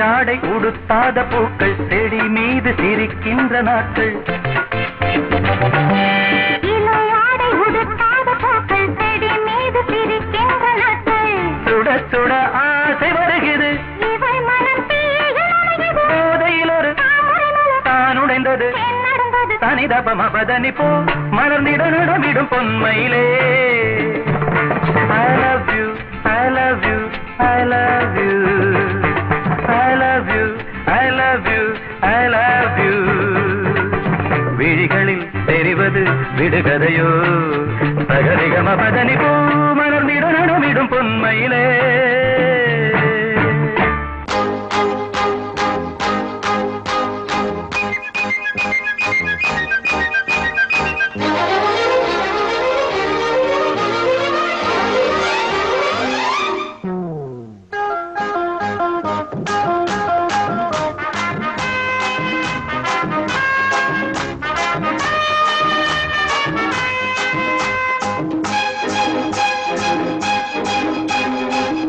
ஆடை உடுத்தாத பூக்கள் செடி மீது சிரிக்கின்ற நாட்கள். இலை ஆடை உடுத்தாத பூக்கள் செடி மீது சிரிக்கின்ற நாட்கள். சுட சுட ஆசை வருகிறது, இவை மனம் போதையில் ஒரு தான் உடைந்தது. தனிதபமபதனி போ மலர்ந்திட நடமிடும் பொன்மையிலே. I love you, I love you, I love you, I love you, I love you, I love you. விழிகளில் தெரிவது விடுகதையோ, சகரிகமபதனி போ மலர்ந்திட நடமிடும் பொன்மையிலே.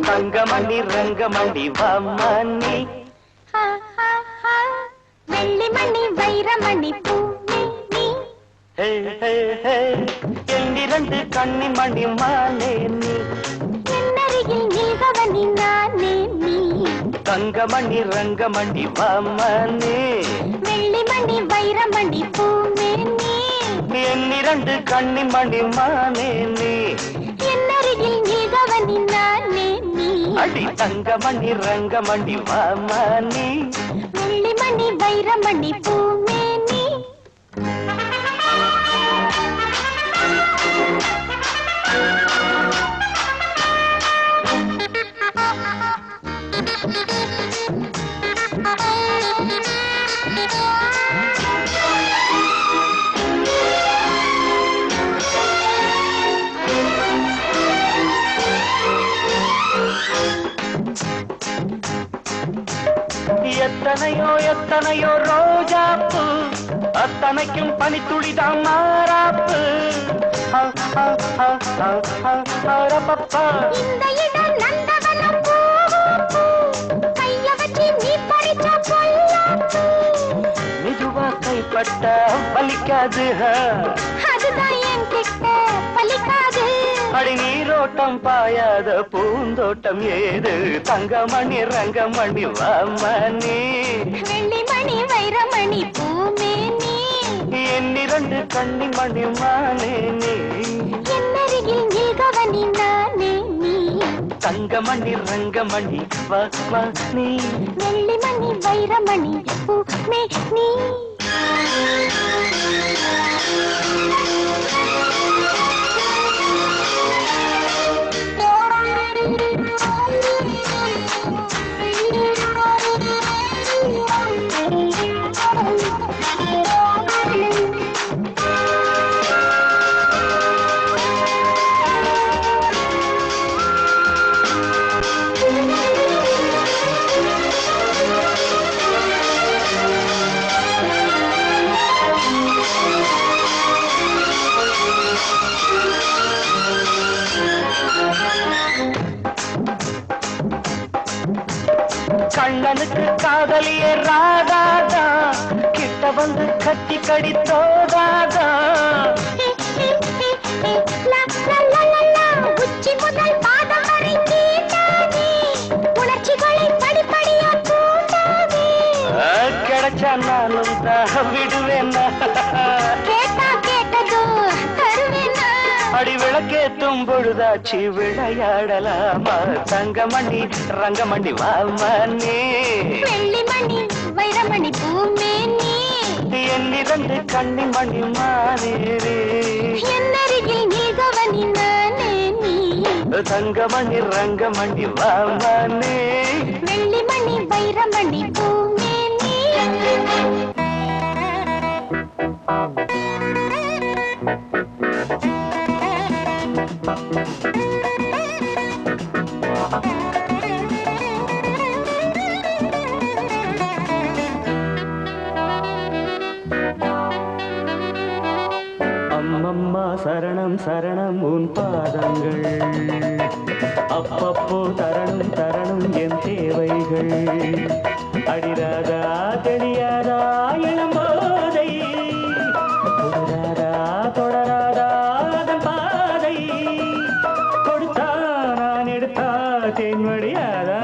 ரங்கமணி ரங்கமணி வாமணி, வெள்ளி மணி வைரமணி பூமி நீ. எண்ணிரண்டு கண்ணி மணி மாலே நீ. என்னருகில் நீகவனி நானே நீ. தங்கமணி ரங்கமணி வாமணி, வெள்ளி மணி வைரமணி பூமி நீ. எண்ணிரண்டு கண்ணி மணி மாலே நீ. என்னருகில் நீகவனி நானே நீ. அடி தங்கமணி ரங்கமணி வாமணி, வெள்ளி மணி வைரமணி பூமி நீ. எத்தனையோ எத்தனையோ ரோஜாப்பு, அத்தனைக்கும் பனித்துளிதான் மாறாப்பு. இந்த இடம் நந்தவனம் பூ, கைய வச்சு நீ பறிச்ச பொல்லாப்பு. மெதுவா கைப்பட்ட பலிக்காது, அதுதான் என் கிட்ட பலிக்காது. அடி நீரோட்டம் பாயாத பூந்தோட்டம் ஏது. தங்கமணி ரங்கமணி வாமணி, வெள்ளி மணி வைரமணி பூமே நீ. என்னிரண்டு கண்ணி மணி மானே நீ. என்னருகில் நீகவனி நானே நீ. தங்கமணி ரங்கமணி வாமணி, வெள்ளி மணி வைரமணி பூமே நீ. கண்ணனுக்கு காதலிய ராதாதா, கிட்ட வந்து கட்டி கடித்தோதாதா. உச்சி முதல் பாதம் வரை கேட்டானே, உணர்ச்சிகளை படிப்படியா தூண்டானே. கிடைச்சா நானும் தான் விடுவேன், கேட்டா கேட்டதோ தருவேனா. அடி விளக்கேத்தும் பொழுதாச்சு விளையாடலாமா. தங்கமணி ரங்கமணி வாமணி, வெள்ளி மணி வைரமணி பூமே நீ. என்னிரண்டு கண்ணி மணி மானே. என்னருகில் நீகவனி நானே நீ. தங்கமணி ரங்கமணி வாமணி, வெள்ளி மணி வைரமணி பூமே நீ. அம்மம்மா சரணம் சரணம் உன் பாதங்கள், அப்பப்போ தரணும் தரணும் என் தேவைகள். அடிராதா தெரியாதா இளம்போதை தொடராதா தொடராதா அதன் பாதை கொடுத்தா நான் எடுத்தா தேன்வடியாதா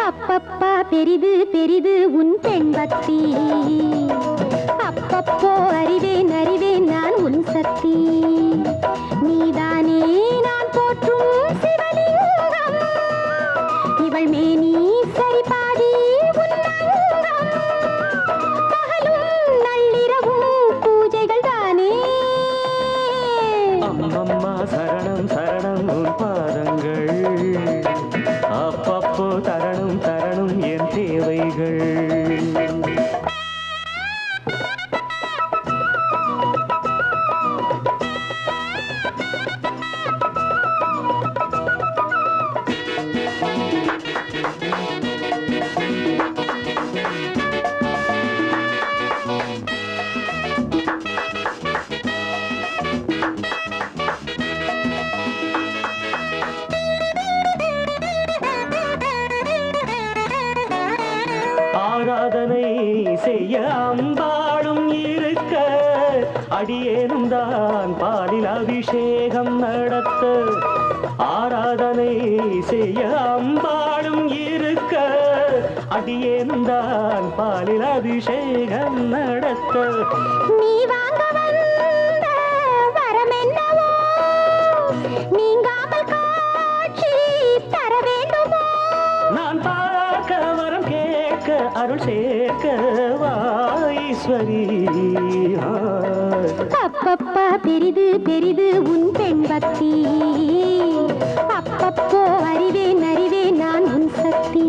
அப்பப்பா பெரிது பெரிது உன் பெண் பக்தி அப்பப்போ அறிவேன் அறிவேன் நான் உன் சக்தி நீதானே நான் போற்றும் சிவலிங்கம் இவள் மேனி சரிபாதி உன்னங்கம் பகலும் நள்ளிரவும் பூஜைகள் தானே அம்மம்மா சரணம் சரணம் உன் பாதங்கள் அப்பப்போ தரணும் தரணும் என் தேவைகள் ஆராதனை செய்ய அம்பாளும் இருக்க அடியேனும் தான் பாலில் அபிஷேகம் நடத்த ஆராதனை செய்ய அம்பாளும் இருக்க அடியேனும் தான் பாலில் அபிஷேகம் நடத்த நீ வாங்க வந்த வரம் என்னவோ நீங்காமல் காட்சி தர வேண்டுமோ நான் பார்க்க வரம் கேட்க அருள் சேர்க்க வாஈஸ்வரி அப்பப்பா பெரிது பெரிது உன் பெண் பக்தி அப்பப்போ அறிவேன் அறிவேன் நான் உன் சக்தி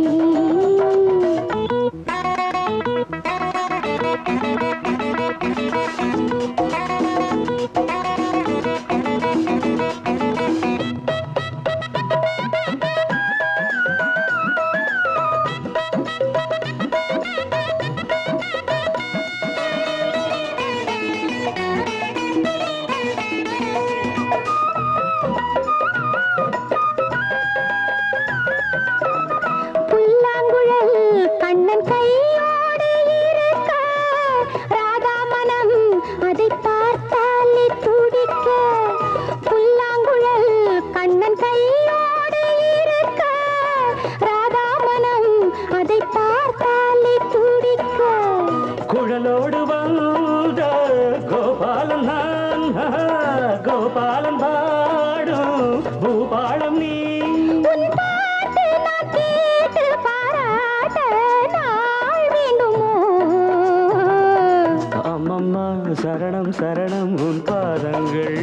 புல்லாங்குழல் கண்ணன் கையோடு இருக்க ராதா மனம் அதை பார்த்தாலே துடிக்க புல்லாங்குழல் கண்ணன் கையோடு இருக்க ராதா மனம் அதை பார்த்தாலே துடிக்க குழலோடு வந்த கோபாலன் நான் கோபாலன் பாடும் பூபாலம் நீ உன் பாட்டு நான் கேட்டு பாராட்ட நாள் வேண்டுமோ அம்மம்மா சரணம் சரணம் உன் பாதங்கள்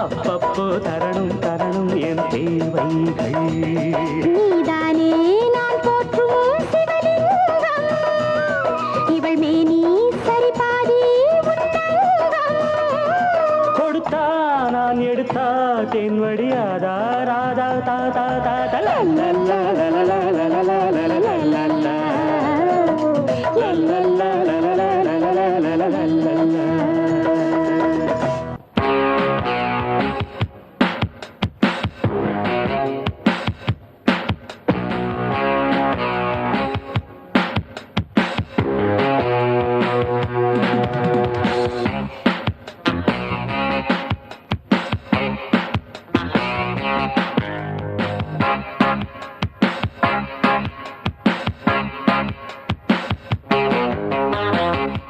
அப்பப்போ தரணும் தரணும் என் தேவைகள் நீதானே நான் போற்றும் சிவலிங்கம் இவள் மேனி சரிபாதி உன்னங்கம் கொடுத்தா நான் எடுத்தா தென்வடியாதா ராதா தா தா தா தா லா லா லா லா லா லா லா லா லா லா லா லா லா. லா லா லா லா லா லா லா லா லா லா லா லா.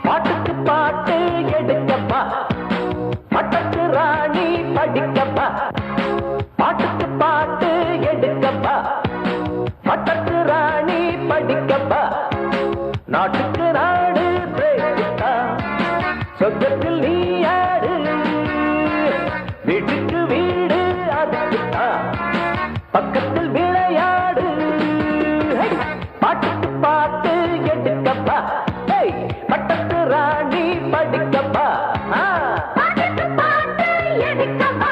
பாட்டுக்கு பாட்டு எடுக்கப்பா பட்டத்து ராணி படிக்கப்பா பாட்டுக்கு பாட்டு எடுக்கப்பா பட்டத்து ராணி படிக்கப்பா நாட்டுக்கு நாடு பிரேக்கிட்டா சொர்க்கத்தில் நீ யாரு வீட்டுக்கு வீடு அதுக்குத்தா பக்கத்தில் விளையாடு ஹை! பாட்டுக்கு பாட்டு எடுக்கப்பா ஹை! பட்டத்து ராணி படிக்கப்பா ஆ! பாட்டுக்கு பாட்டு எடுக்கப்பா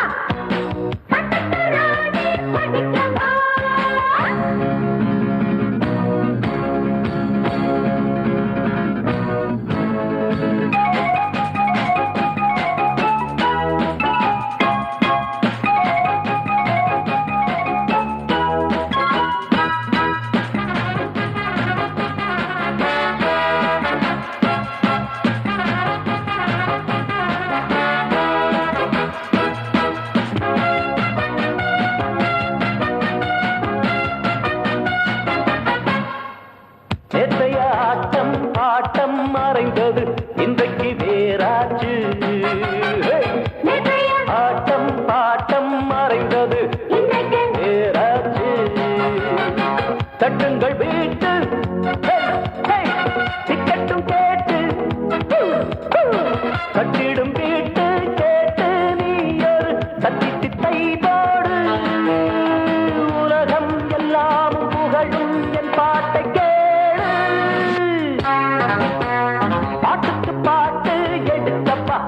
பட்டத்து ராணி படிக்கப்பா இன்றைக்கு வேறாச்சு. ஆட்டம் பாட்டம் மறைந்தது வேறாச்சு. தட்டுங்கள் வீட்டு டிக்கெட்டும் கேட்டு கட்டிடும் வீட்டு கேட்டு நீ ஒரு சத்திட்டு தை போடு. உலகம் எல்லாம் புகழும் என் பாட்டை கேளு. பாட்டுக்கு பாட்டு எடுக்கப்பா,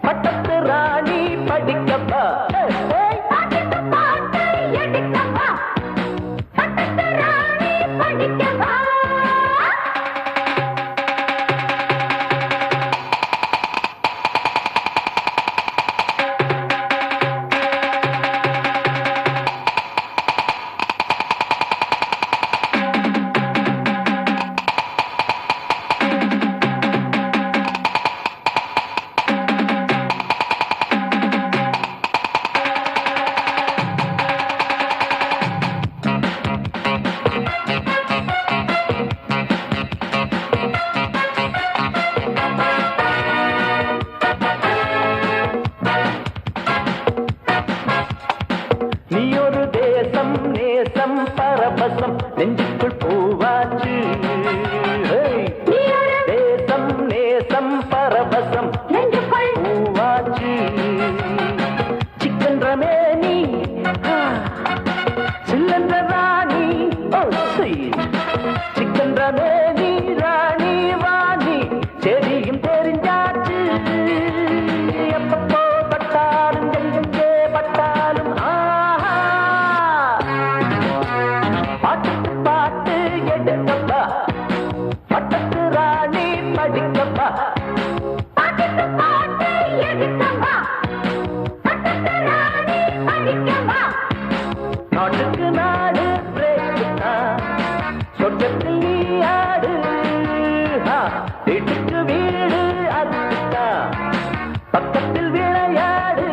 பட்டத்து ராணி படிக்கப்பா. நீ ஒரு தேசம் நேசம் பரபசம் நெஞ்சுக்குள் பூவாச்சு. தேசம் நேசம் பரபசம் நெஞ்சுக்குள் பூவாச்சு. சிக்கன் ரமேனி சில்லன்ற ராணி. சிக்கன் ரமேனி ராணி வாணி தெரியும் தெரிஞ்சாச்சு. எப்பப்போ பட்டாலும் எங்கெங்கே பட்டாலும் பாட்டுக்கு பாட்டு எடுக்கப்பா, பட்டத்து ராணி படிக்கப்பா. பாட்டுக்கு பாட்டு எடுக்கப்பா, பட்டத்து ராணி படிக்கப்பா. நாட்டுக்கு நாடு பிரேக்குதா, சொர்க்கத்தில் நீ ஆடு. வீட்டுக்கு வீடு அதுக்குதா, பக்கத்தில் விளையாடு.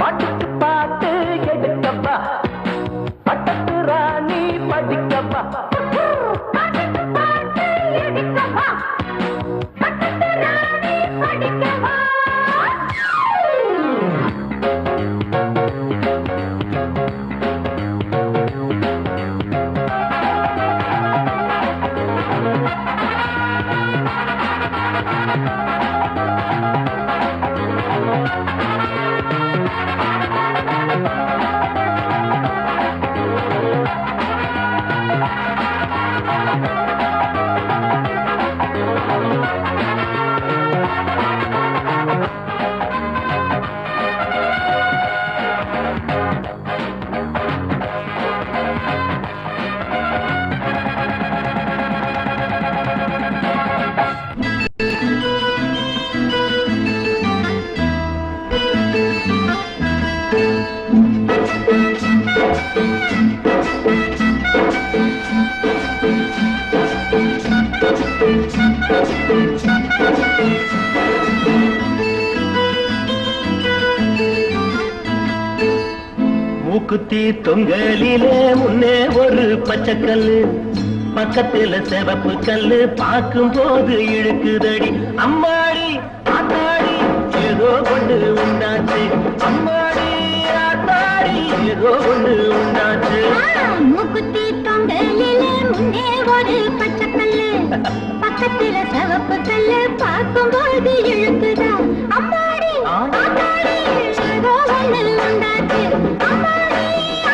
பாட்டுக்கு பாட்டு எடுக்கப்பா, பட்டத்து ராணி படிக்கப்பா. பாட்டுக்கு பாட்டு எடுக்கப்பா, பட்டத்து ராணி படிக்கப்பா. மூக்குத்தி தொங்கலிலே முன்னே ஒரு பச்சைக்கல்லு, பக்கத்துல சிவப்பு கல்லு பார்க்கும் போது இழுக்குதடி. அம்மாடி ஆத்தாடி ஏதோ கொண்டு உண்டாச்சு. அம்மாடி ஆத்தாடி ஏதோ கொண்டு உண்டாச்சு. மூக்குத்தி தொங்கலிலே முன்னே ஒரு பச்சைக்கல்லு, பக்கத்துல சிவப்பு கல்லு பார்க்கும்போது இழுக்குதா. அம்மாடி ஆத்தாடி ஏதோ ஒண்ணு உண்டாச்சு. அம்மாடி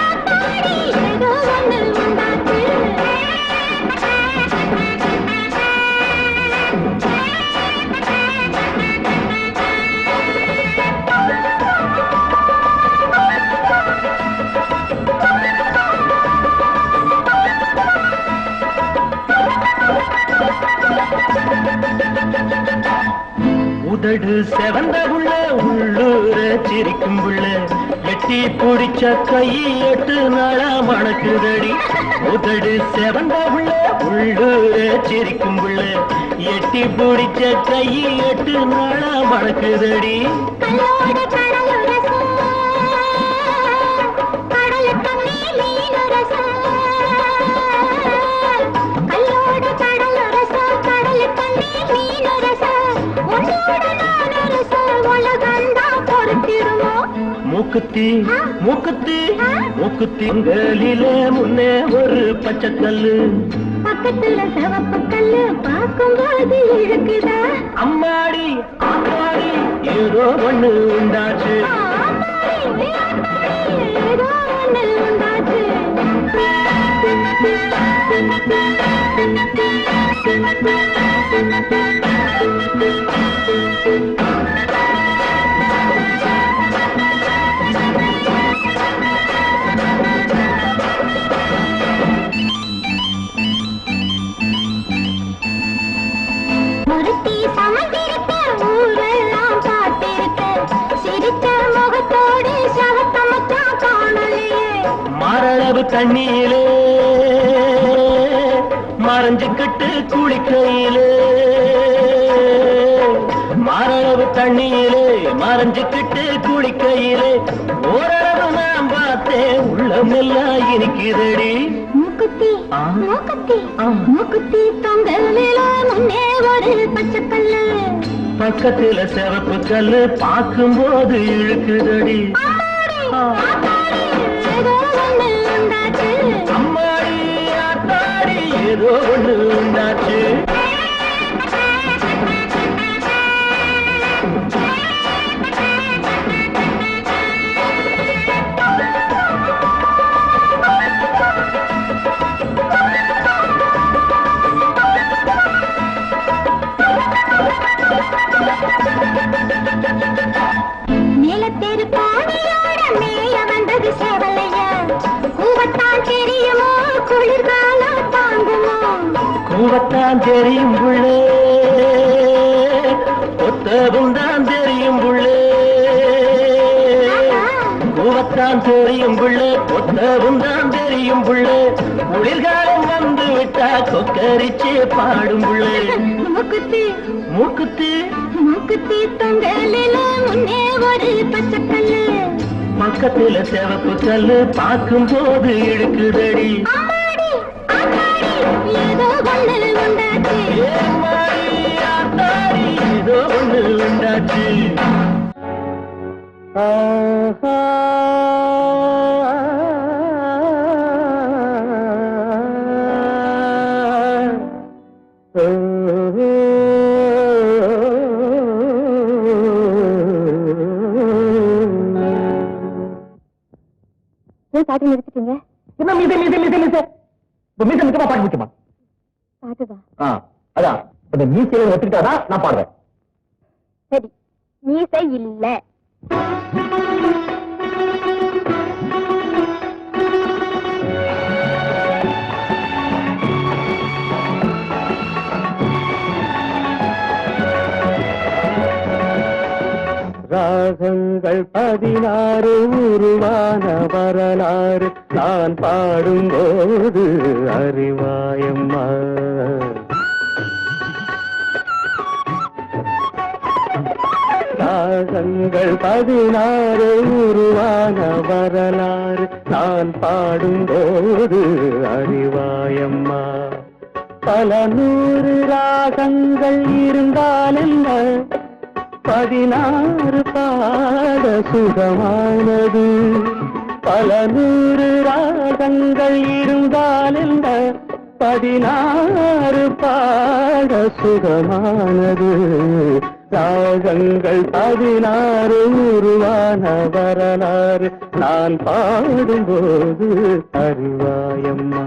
ஆத்தாடி ஏதோ ஒண்ணு உண்டாச்சு. உதடு செவந்த புள்ள உள்ளூர சிரிக்கும் புள்ள, எட்டி பிடிச்ச கை 8 நாளா மணக்குதடி. உதடு செவந்த புள்ள உள்ளூர சிரிக்கும் புள்ள, எட்டி பிடிச்ச கை 8 நாளா மணக்குதடி. கல்லோட கடலுரசம், கடல் தண்ணி மீனுரசம். கல்லோட கடலுரசம், கடல் தண்ணி மூக்குத்தி மூக்குத்தி மூக்குத்தி உங்களிலே முன்னே ஒரு பச்சைக்கல்லு பக்கத்துல சிவப்பு கல்லு பார்க்கும்போது இருக்குதா அம்மாடி அம்மாடி ஏதோ ஒண்ணு உண்டாச்சு ஏதோ ஒண்ணு உண்டாச்சு ஒருத்தி சமந்திருக்க ஊரெல்லாம் பார்த்திருக்க சிரித்த முகத்தோடு சகத்தமத்தான் காணலையே மாரளவு தண்ணியிலே மறைஞ்சுக்கிட்டு குளிக்கையிலே மாரளவு தண்ணியிலே மறைஞ்சுக்கிட்டு குளிக்கையிலே ஓரளவு நான் பார்த்தேன் உள்ளமெல்லாம் இனிக்குதடி மூக்குத்தி மூக்குத்தி மூக்குத்தி தொங்கலில முன்னே ஒரு பச்சைக்கல்லு பக்கத்துல சிவப்பு கல்லு பார்க்கும்போது இழுக்குதடி ஏதோ ஒண்ணு உண்டாச்சு அம்மாடி ஆத்தாடி ஏதோ ஒண்ணு உண்டாச்சு மேலத்தேரு பாணியோட மேய வந்தது சேவலைய கூவத்தான் தெரியுமோ குளிர்காலம் தாங்குமோ கூவத்தான் தெரியும் புள்ளே ஒத்தவும் தான் தெரியும் புள்ளே கூவத்தான் தெரியும் புள்ளே ஒத்தவும் தான் தெரியும் புள்ளே குளிர்காலம் வந்து விட்டா கொக்கரிச்சே பாடும் புள்ளே மூக்குத்தி மூக்குத்தி மூக்குத்தி தொங்கலில முன்னே ஒரு பச்சைக்கல்லு பக்கத்துல சிவப்பு கல்லு பார்க்கும் போது இழுக்குதடி அம்மாடி அம்மாடி ஏதோ ஒண்ணு உண்டாச்சு ஏம்மாடி, ஆத்தாடி, ஏதோ ஒண்ணு உண்டாச்சு ஆஹா பாட்டு நிறுத்திட்டீங்க என்ன மீசை மீசை மீசை மீசை இப்ப மீசை மிக்கமா பாட்டு முக்கியமா பாட்டுதான் அதான் இந்த மீசையை ஒத்துக்கிட்டாதான் நான் பாடுவேன் சரி மீசை இல்ல ராகங்கள் 16 உருவான வரலாறு நான் பாடும்போது அறிவாயம்மா ராகங்கள் 16 உருவான வரலாறு நான் பாடும்போது அறிவாயம்மா பல 100 ராகங்கள் இருந்தால் என்ன 16 பாட சுகமானது பல 100 ராகங்கள் இருந்தால் என்ன 16 பாட சுகமானது ராகங்கள் 16 உருவான வரலாறு நான் பாடும்போது அறிவாயம்மா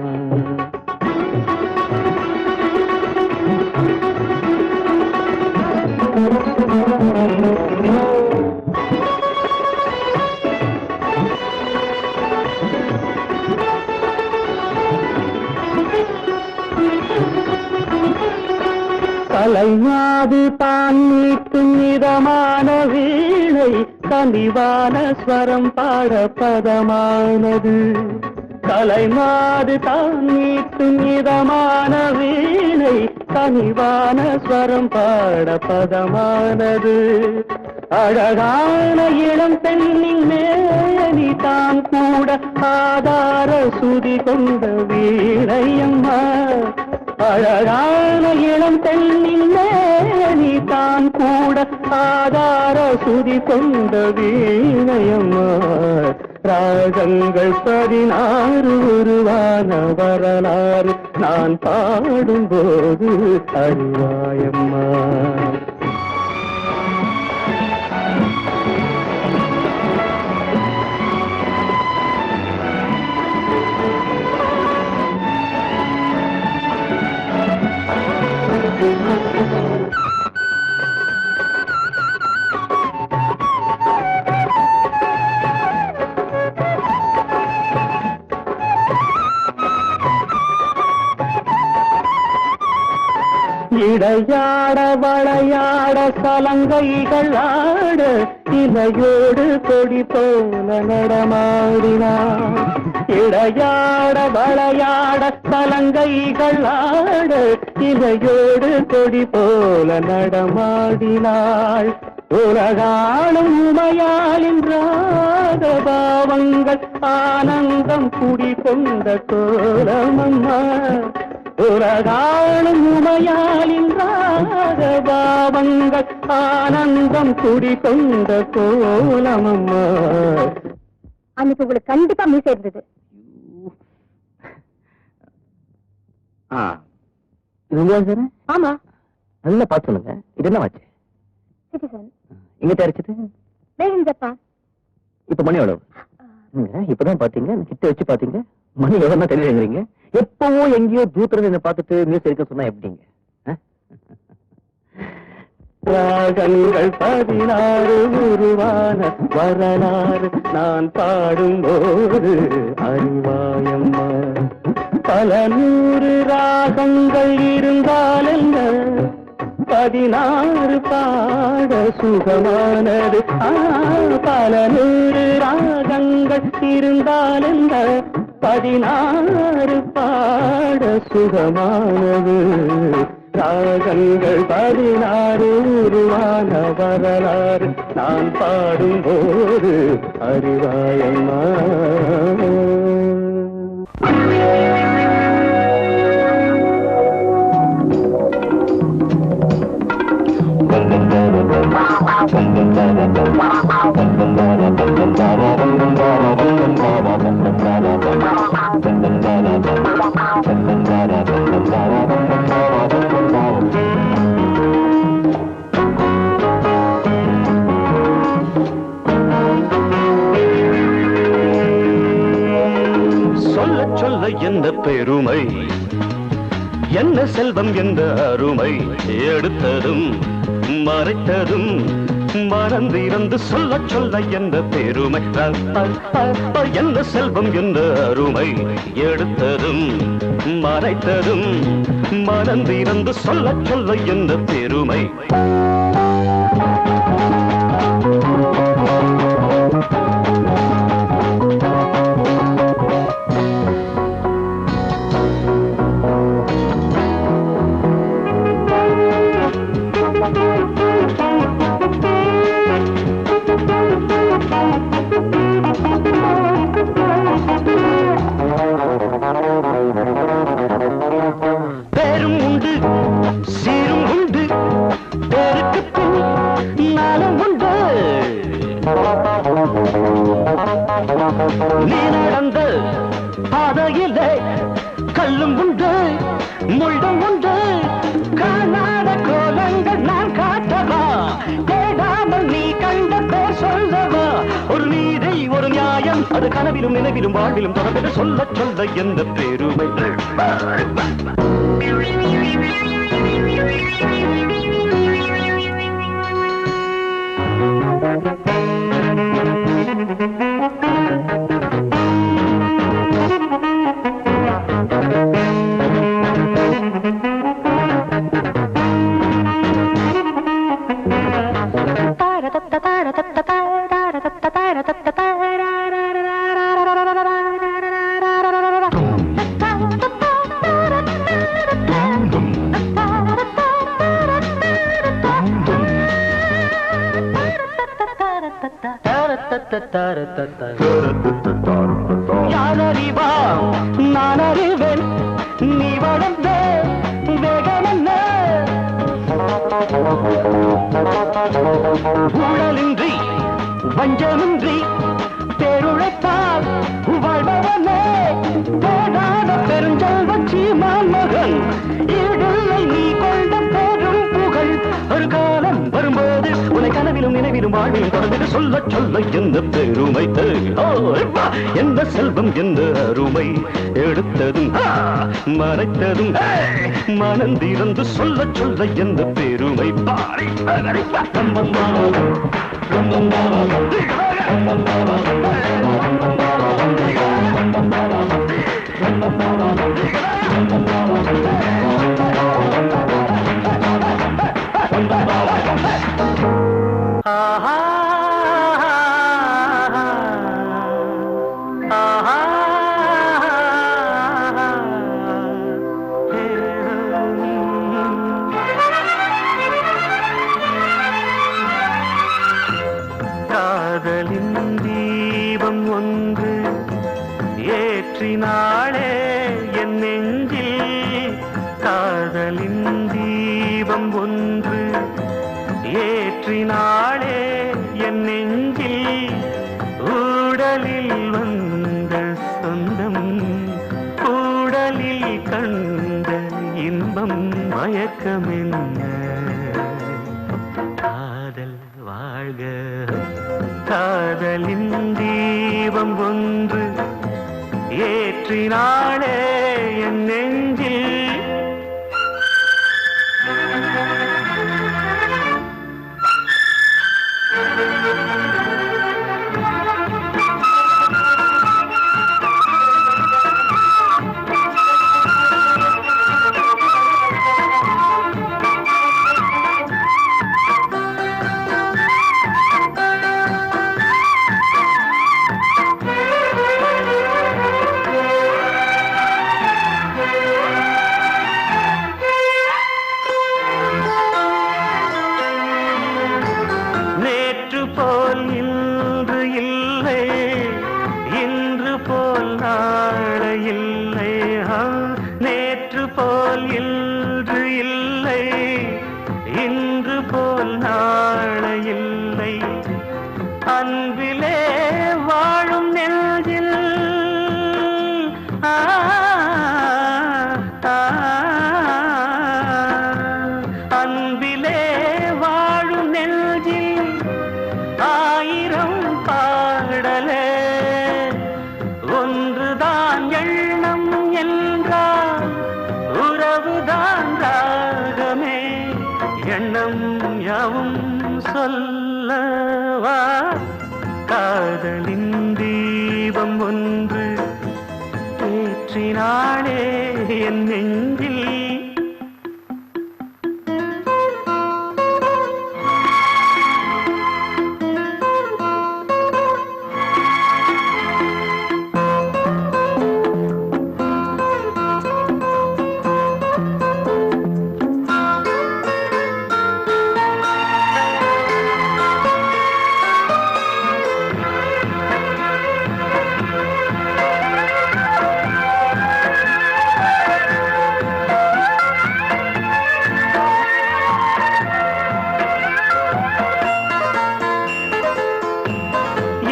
கலையாது தான் மீட்டும் இதமான வீணை கனிவான ஸ்வரம் பாட பதமானது கலைமாது தான் மீட்டும் இதமான வீணை கனிவான ஸ்வரம் பாட பதமானது அழகான இளம் பெண்ணின் மேனி தான் கூட ஆதார சுதி கொண்ட வீணையம்மா அழகான இளம் பெண்ணின் மேனி தான் கூட ஆதார சுதி கொண்ட வீணையம்மா ராகங்கள் 16 உருவான வரலாறு நான் பாடும்போது அறிவாயம்மா இடையாட வளையாட சலங்கைகள் ஆட இலையோடு கொடி போல நடமாடினார் இடையாட வளையாட சலங்கைகள் ஆட இலையோடு கொடி போல நடமாடினாள் உலகாளும் உமையாளின் ராகபாவங்கள் ஆனந்தம் குடிகொண்ட கோலமம்மா உலகாளும் உமையாளின் ராகபாவங்கள் ஆனந்தம் குடிகொண்ட கோலமம்மா அன்னைக்கு உங்களுக்கு கண்டிப்பா மீசை இருந்தது. ஆமா நல்லா பார்த்து சொல்லுங்க இது என்ன வாச்சு சிட்டிசன் எங்க தயாரிச்சது வேகன் ஜப்பான். இப்ப மணி எவ்வளவு இப்பதான் பாத்தீங்க கிட்ட வச்சு பாத்தீங்க மணி எவ்வளவு தெரியலங்கிறீங்க எப்பவோ எங்கேயோ தூத்துல என்ன பார்த்துட்டு மியூசிக் இருக்க சொன்னா எப்படிங்க ராகங்கள் 16 உருவான வரலாறு நான் பாடும்போது அறிவாயம்மா பல 100 ராகங்கள் இருந்தால் என்ன 16 பாட சுகமானது பல 100 ராகங்கள் இருந்தால் என்ன 16 பாட சுகமானது ராகங்கள் 16 உருவான வரலாறு நான் பாடும்போது அறிவாயம்மா சொல்ல சொல்ல என்ன பெருமை என்ன செல்வம் என்ற அருமை எடுத்ததும் மறைத்ததும் மறந்திருந்து சொல்ல சொல்ல என்ற பெருமை என்ன செல்வம் என்ற அருமை எடுத்ததும் மறைத்ததும் மறந்திருந்து சொல்ல சொல்ல என்ற பெருமை பேரும் உண்டு சீரும் உண்டு பேருக்கு பின் நாளும் உண்டு நீ நடந்த பாதையிலே கல்லும் உண்டு முள்ளும் உண்டு காணாத கோலங்கள் நான் காட்டவா தேடாமல் நீ கண்ட பேர் சொல்லவா ஒரு நீதி ஒரு நியாயம் அது கனவிலும் நினைவிலும் வாழ்விலும் தொடர்ந்து சொல்ல சொல்ல எந்த பெருமை யாரறிவா நான் அறிவேன் நீ வளர்ந்த வேகம் என்ன ஊழலின்றி வஞ்சமின்றி பேருழைத்தால் வாழ்பவனே போடாத பெருஞ்செல்வன் சீமான் மகன் ஈடில்லை நீ கொண்ட பெரும் புகழ் ஒரு காலம் வரும்போது உனை கனவிலும் நினைவிலும் வாழ்வில் தொடர்ந்து சொல்ல சொல்ல எந்த பெருமை எந்த செல்வம் எந்த அருமை எடுத்ததும் மறைத்ததும் மனந்திறந்து சொல்ல சொல்ல எந்த பெருமை பாரி காதலின் தீபம் ஒன்று ஏற்றினாளே என் நெஞ்சில் காதலின் தீபம் ஒன்று ஏற்றினாளே என் நெஞ்சில் ஊடலில் வந்த சொந்தம் ஊடலில் கண்ட இன்பம் மயக்கமென்ன காதல் வாழ்க காதலின் தீபம் ஒன்று ஏற்றினாளே என் நெஞ்சில் போல் இன்று இல்லை இன்று போல் நாளை இல்லை நேற்று போல் இன்று இல்லை இன்று போல் நாளை இல்லை அன்பிலே வாழும் நெஞ்சில் அன்பிலே வாழும் நெஞ்சில் ஆயிரம் பாடலே ஒன்றுதான் எண்ணம் என்றால் உறவுதான் ராகமே எண்ணம் யாவும் சொல்லவா காதலின் தீபம் ஒன்று ஏற்றினாளே என் நெஞ்சில்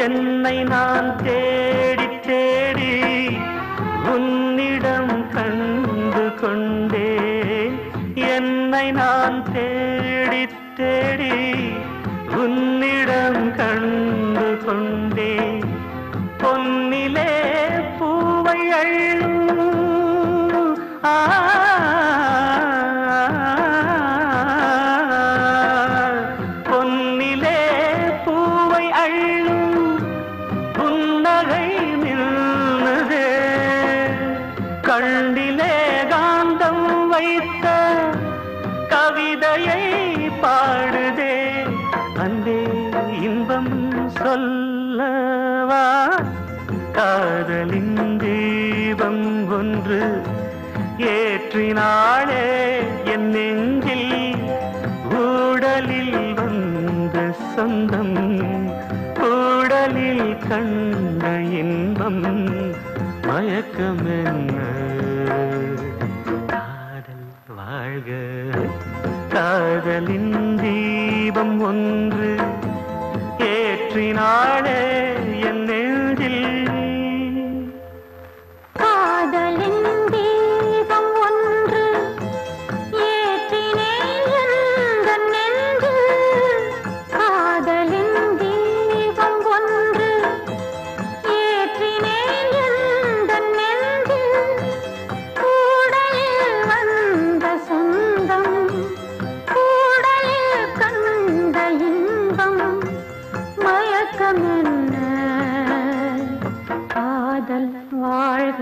என்னை நான் தேடி தேடி உன்னிடம் கண்டு கொண்டேன் என்னை நான் தேடி தேடி உன்னிடம் கண்டு கொண்டேன் பொன்னிலே பூவை அள்ளும் பொன்னிலே பூவை அள்ளும் புன்னகை நின்றதே கண்டிலே காந்தம் வைத்த கவிதையை பாடுதே அன்பே இன்பம் சொல்லவா காதலின் தீபம் ஒன்று ஏற்றினாளே என் நெஞ்சில் ஊடலில் வந்த சொந்தம் ஊடலில் கண்ட இன்பம் மயக்கமென்ன காதல் வாழ்க காதலின் தீபம் தீபம் ஒன்று ஏற்றினாளே என் நெஞ்சில். காதலின் தீபம் ஒன்று ஏற்றினேன் எந்தன் நெஞ்சில். காதலின் தீபம் ஒன்று ஏற்றினேன் எந்தன் நெஞ்சில். கூடலில் வந்த சொந்தம், கூடலில் கண்ட இன்பம், மயக்கம் என்ன காதல் வாழ்க.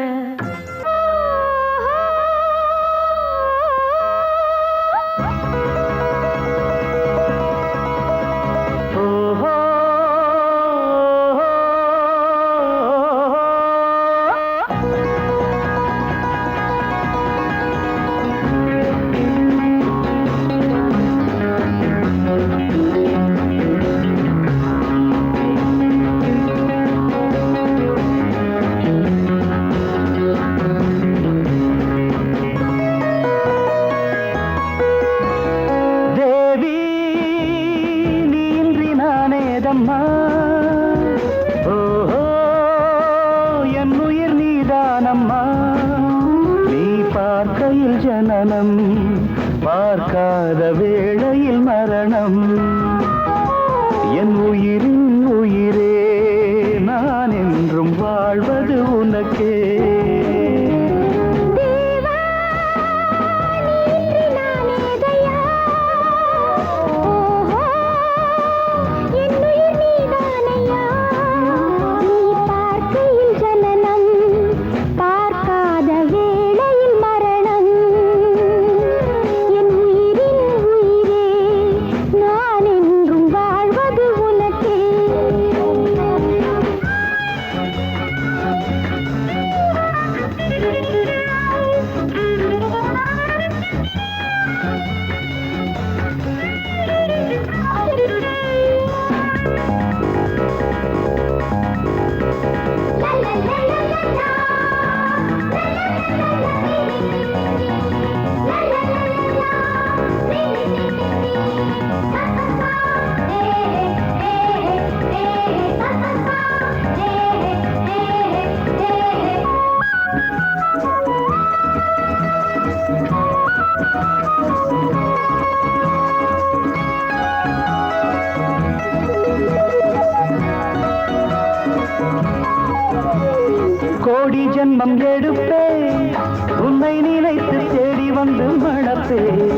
ஓஹோ தேவி நீ இன்றி நானேதம்மா. ஓஹோ என் உயிர் நீதானம்மா. நீ பார்க்கையில் ஜனனம், பார்க்காத வேளையில் மரணம். என் உயிரின் உயிரே நான் என்றும் வாழ்வது உனக்கே. தேவா நீ இன்றி நானேதையா. ஓஹோ என் உயிர் நீதானையா. நீ பார்க்கையில் ஜனனம், பார்க்காத வேளையில் மரணம். என் உயிரின் உயிரே நான் என்றும் வாழ்வது உனக்கே. கோடி ஜென்மம் எடுப்பேன் உன்னை நினைத்து தேடி வந்து மணப்பேன்.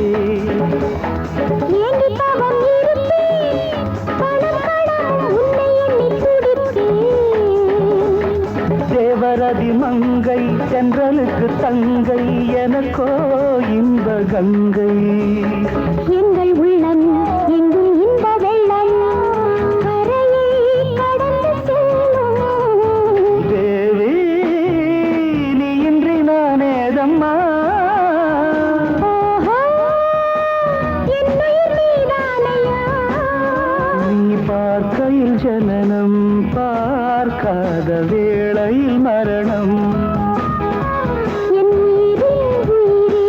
ஏங்கி தவம் இருப்பேன், பணம் கடன் உன்னை எண்ணி துடிப்பேன். தேவரதி மங்கை தென்றலுக்கு தங்கை, எனக்கோ இன்ப கங்கை. எங்கள் உள்ளம் எங்கும் இன்ப வெள்ளம், கரையை கடந்து செல்லும். தேவி நீ இன்றி நானேதம்மா. ஓஹோ என் உயிர் நீதானையா. நீ பார்க்கையில் ஜனனம், பார்க்காத வேளையில் மரணம். என் உயிரின் உயிரே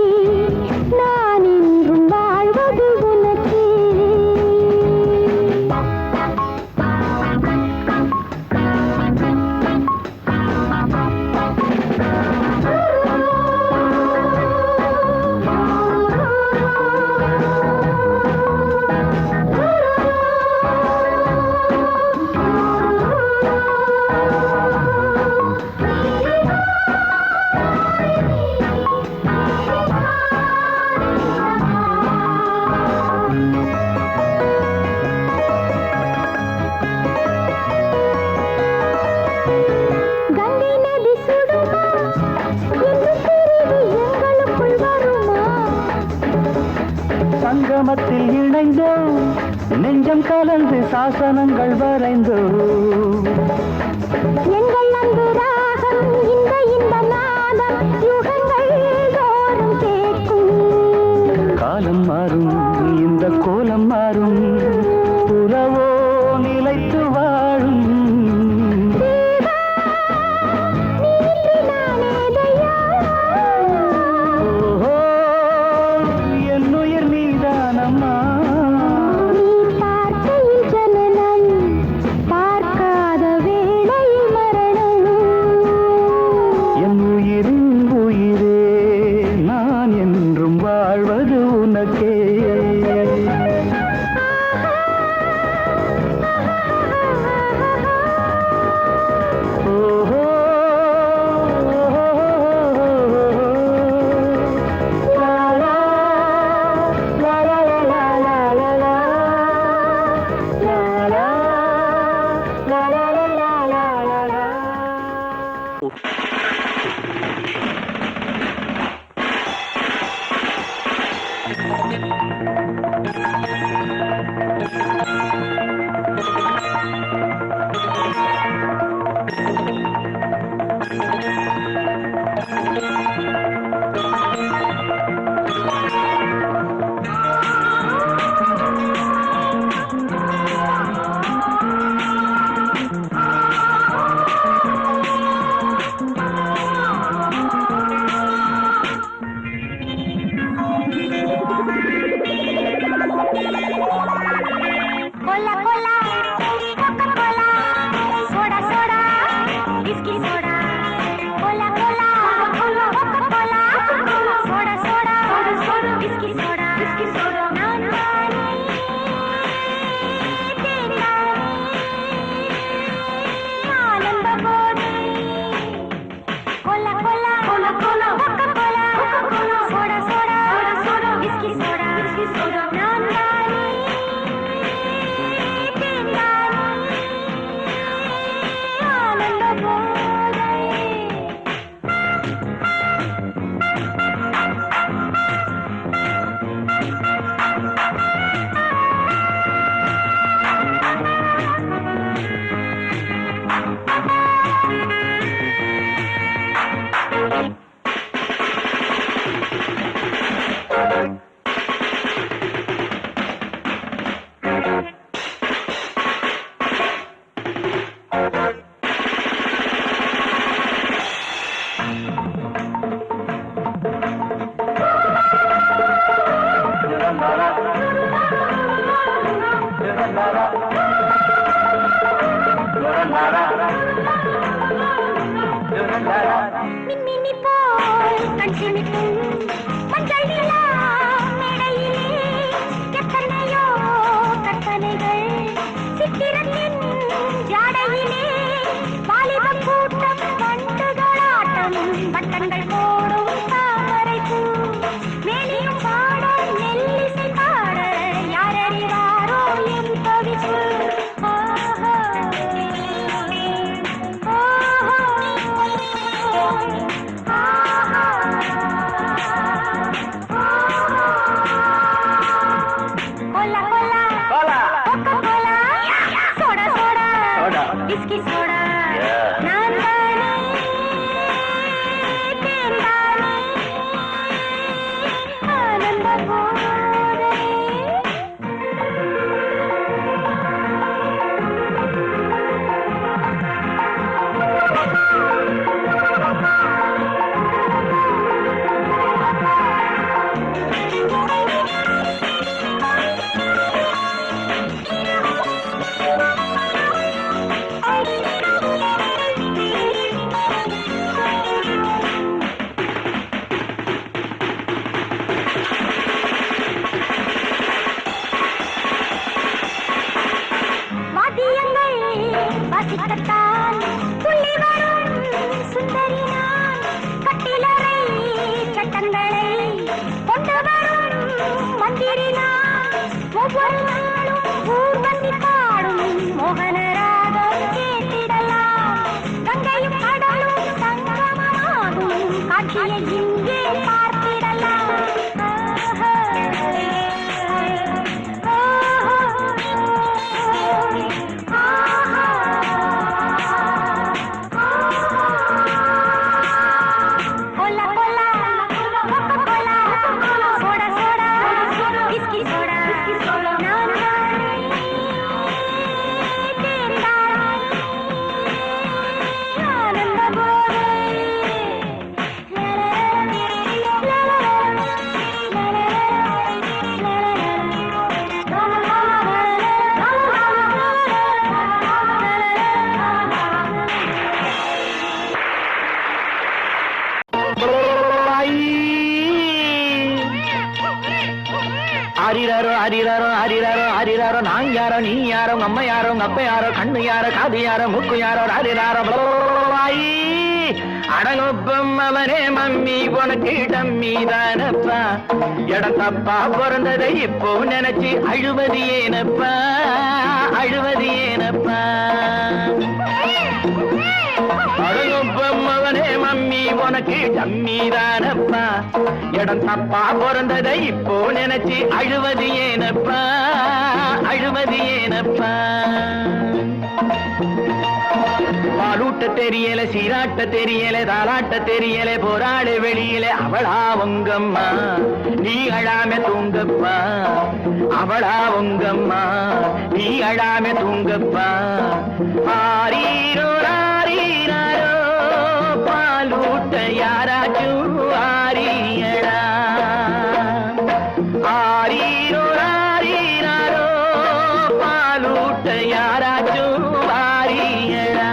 நான் என்றும் வாழ்வது உனக்கே. கங்கை நதி சுடுமா, இந்த பிரிவு எங்களுக்குள் வருமா? சங்கமத்தில் இணைந்தோம், நெஞ்சம் கலந்து சாசனங்கள் வரைந்தோம். எங்கள் அன்பு ராகம் இந்த இன்ப நாதம் யுகங்கள் தோறும் கேட்கும். காலம் மாறும், இந்த கோலம் மாறும், உறவோ நிலைத்து வாழும். தேவா நீ இன்றி நானேதையா. ஓஹோ என் உயிர் நீதானம்மா. நீ மின்மினி போல் கண் சிமிட்டும் மஞ்சள் நிலா மேடையிலே எத்தனையோ கற்பனைகள் சித்திரத்தின் ஜாடையிலே வாலிப கூட்டம் வண்டுகளாட்டம் பட்டங்கள் போடும் தாமரை பூ மேலியும் பாட நெல்லிசை பாட யாரறிவாரோ என் பவிப்பு इसकी सोडा नांदाने तेंदाने आनंद भोरे வாசிக்கத்தான் துள்ளி வரும் சுந்தரி நான் கட்டிலறை சட்டங்களை கொண்டு வரும் மந்திரி நான் ஒவ்வொரு நாளும் ஊர்வசி பாடும் மோகனராகம் கேட்டிடலாம் கங்கையும் கடலும் சங்கமமாகும் காட்சியை இங்கே பார்த்திடலாம் அரிராரோ அரிராரோ அரிராரோ நான் யாரோ நீ யாரோ அம்மா யாரோ அப்ப யாரோ கண்ணு யாரோ காது யாரோ மூக்கு யாரோ அரிராரோ அடங்கொப்பம் அவனே மம்மி உனக்கு டம்மி தானப்பா இடம் தப்பா பிறந்ததை இப்போ நினைச்சு அழுவது ஏனப்பா அழுவது ஏனப்பா அடங்கொப்பம் அவனே மம்மி உனக்கு டம்மி தானப்பா இடம் தப்பா பிறந்ததை இப்போ நினைச்சு அழுவது ஏனப்பா அழுவது ஏனப்பா பாலூட்ட தெரியல சீராட்ட தெரியல தாலாட்ட தெரியல போராடு வெளியில அவளா உங்கம்மா நீ அழாம தூங்கப்பா அவளா உங்கம்மா நீ அழாம தூங்கப்பா ஆரீரோ ஆரீராரோ பாலூட்ட யாராச்சும் ஆரியடா ஆரீரோ ஆரீராரோ பாலூட்ட யாராச்சும் ஆரியடா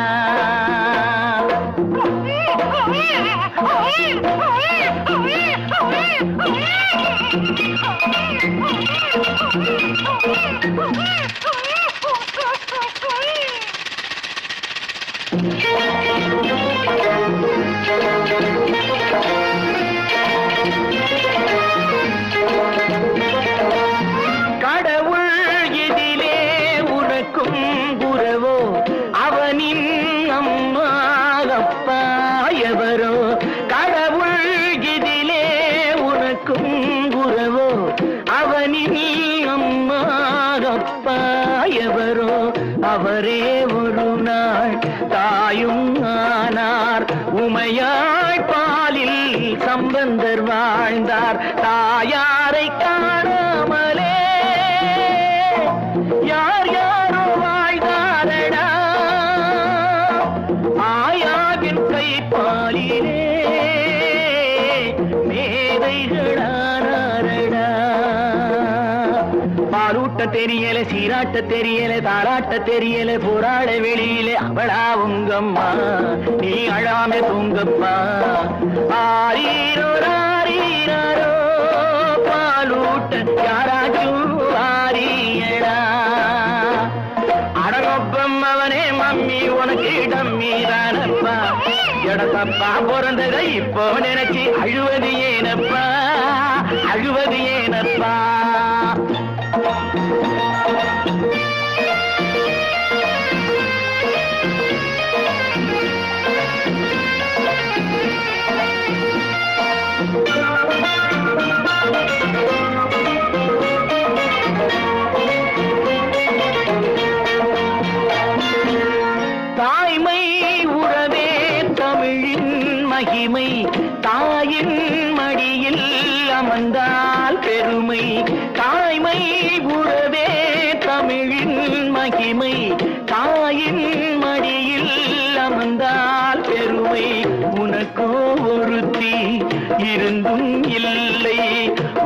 கடவுள் எதிலே உனக்கும் குரவோ அவனின் அம்மா அப்பா எவரோ கடவுள் எதிலே உனக்கும் குரவோ அவனின் அம்மா அப்பா எவரோ அவரே ஒரு நாள் தாயும் ஆனார் உமையாய் பாலில் சம்பந்தர் வாழ்ந்தார் தாயாரை காணாமலே யார் யாரோ வாழ்ந்தாரடா ஆயாவின் கைப்பாலிலே மேதைகளானாரடா பாலூட்ட பாலூட்ட தெரியல, சீராட்ட தெரியல, தாராட்ட தெரியல, போராட வெளியில அவளா உங்கம்மா, நீ அழாம தூங்கப்பா. ஆரீரோ ஆரீரோ பாலூட்ட யாராச்சும் ஆரியடா. அடங்கொப்பம் அவனே மம்மி உனக்கு டம்மி தானப்பா. எடப்பா பிறந்தத இப்போ நினைச்சு அழுவது ஏனப்பா, அழுவது ஏனப்பா. தாய்மை உறவே தமிழின் மகிமை, தாயின் மடியில் அமர்ந்தால் பெருமை. தாய்மை உறவே தமிழின் மகிமை, தாயின் மடியில் அமர்ந்தால் பெருமை. உனக்கோ ஒருத்தி இருந்தும் இல்லை,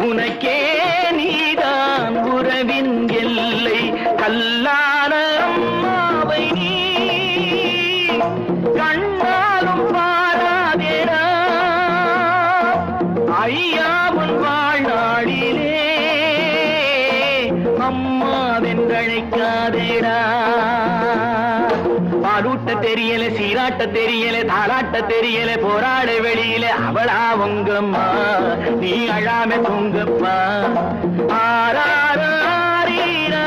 உனக்கே நீதான் உறவின் எல்லை. கல்லான அம்மாவை நீ கண்ணாலும் பாராதேடா, ஐயாவும் வாழ்நாளிலே அம்மாவென்றழைக்காதேடா. பாலூட்ட தெரியல, சீராட்ட தெரியல, தாராட்ட தெரியல, போராட வெளியில அவளா உங்கம்மா, நீ அழாம தூங்கப்பா. ஆராரோ ஆரீரோ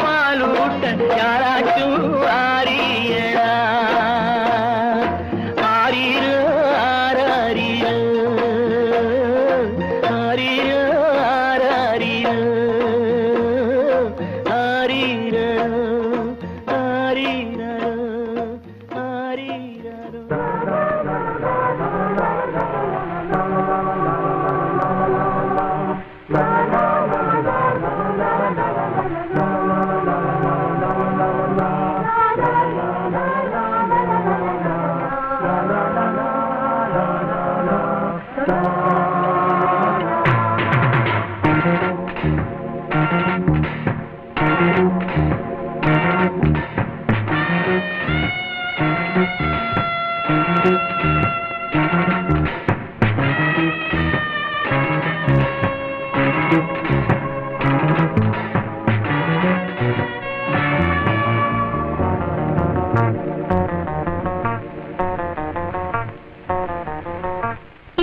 பாலூட்ட யாராச்சும் ஆரியடா. ஆரீரோ ஆரீரோ ஆரீரோ ஆரீரோ ஆரீரோ ஆரீரோ ஆரீரோ.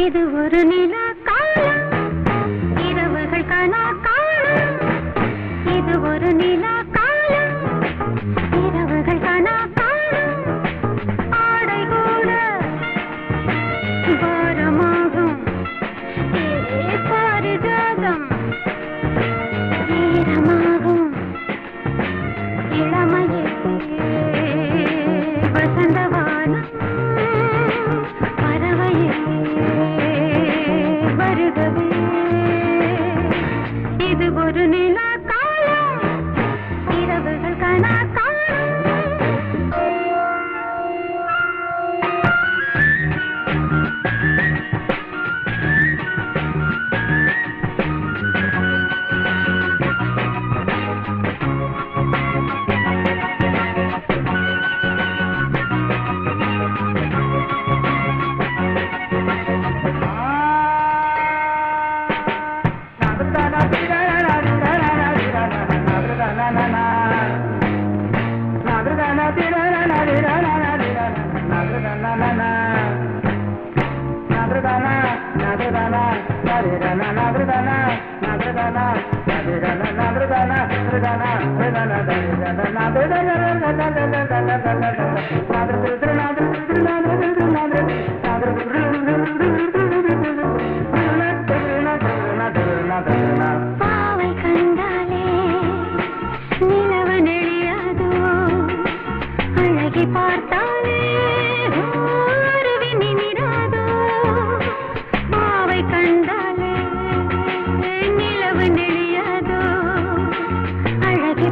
இது ஒரு நிலா காலம், இரவுகள் கனா காலம். இது ஒரு நிலா காலம், இரவுகள் கனா காலம். ஆடை கூட பாரமாகும், பாரிஜாதம் ஈரமாகும். இளமையே வசந்தவானம், பறவையே வருகவே. இது ஒரு நிலா காலம், இரவுகள் கனா காலம். பாவை கண்டாலே நிலவு நெளியாதோ, அழகி பார்த்தாலே அருவி நிமிராதோ. பாவை கண்டாலே நிலவு நெளியாதோ, அழகி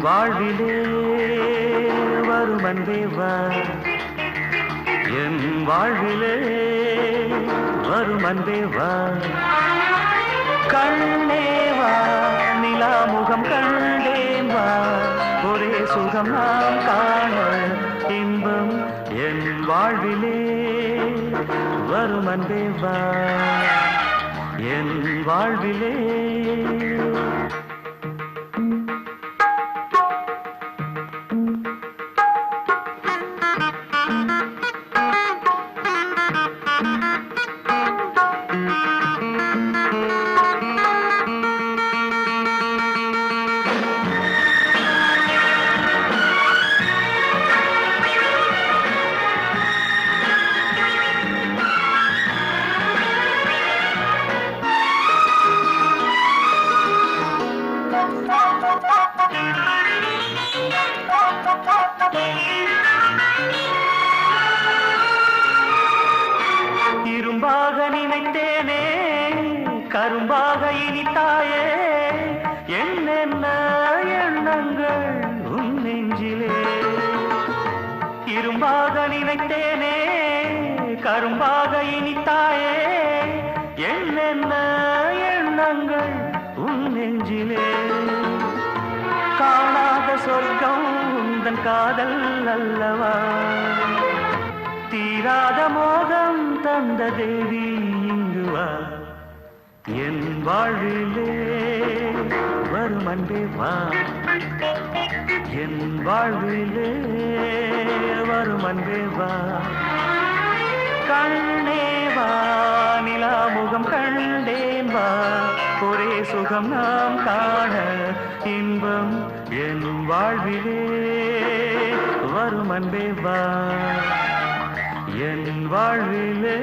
வாழ்விலே வரும் அன்பேவா, என் வாழ்விலே வரும் அன்பேவா, கண்ணேவா நிலாமுகம் கண்டேவா, ஒரே சுகம் நாம் காண இன்பம் என் வாழ்விலே வரும் அன்பேவா, என் வாழ்விலே. இரும்பாக நினைத்தேனே கரும்பாக இனித்தாயே, என்னென்ன எண்ணங்கள் உன் நெஞ்சிலே. இரும்பாக நினைத்தேனே கரும்பாக இனித்தாயே, என்னென்ன எண்ணங்கள் உன் நெஞ்சிலே. காணாத சொர்க்கம் உந்தன் காதல் அல்லவா, தீராத மோகம் தந்த தேவி இங்கு வா, என் வாழ்விலே வரும் அன்பே வா, என் வாழ்விலே வரும் அன்பே வா, கண்ணே வா நிலாமுகம் கண்டேன் வா, ஒரே சுகம் நாம் காண இன்பம் என் வாழ்விலே வரும் அன்பே வா, என் வாழ்விலே.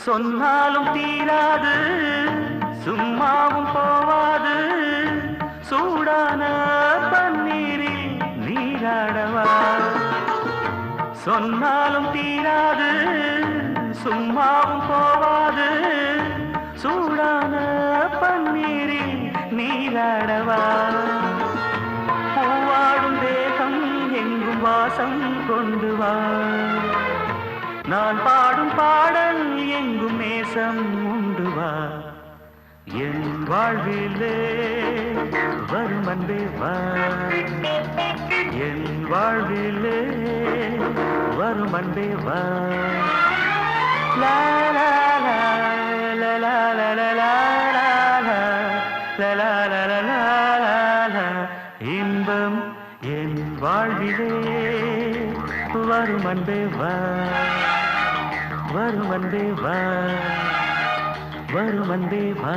சொன்னாலும் தீராது சும்மாவும் போவாது சூடான பன்னீரில் நீராடவா சொன்னாலும் தீராது சும்மாவும் போவாது சூடான பன்னீரில் நீராடவா பூவாடும் தேகம் எங்கும் வாசம் கொண்டு வா நான் பாடும் பாடல் எங்கும் நேசம் உண்டு வா என் வாழ்விலே வரும் அன்பே வா என் வாழ்விலே வரும் அன்பே வா லா லா லா லா லா லா லா லா லா லா லா லா லா இன்பம் என் வாழ்விலே வரும் அன்பே வா வரும் அன்பே வா வரும் அன்பே வா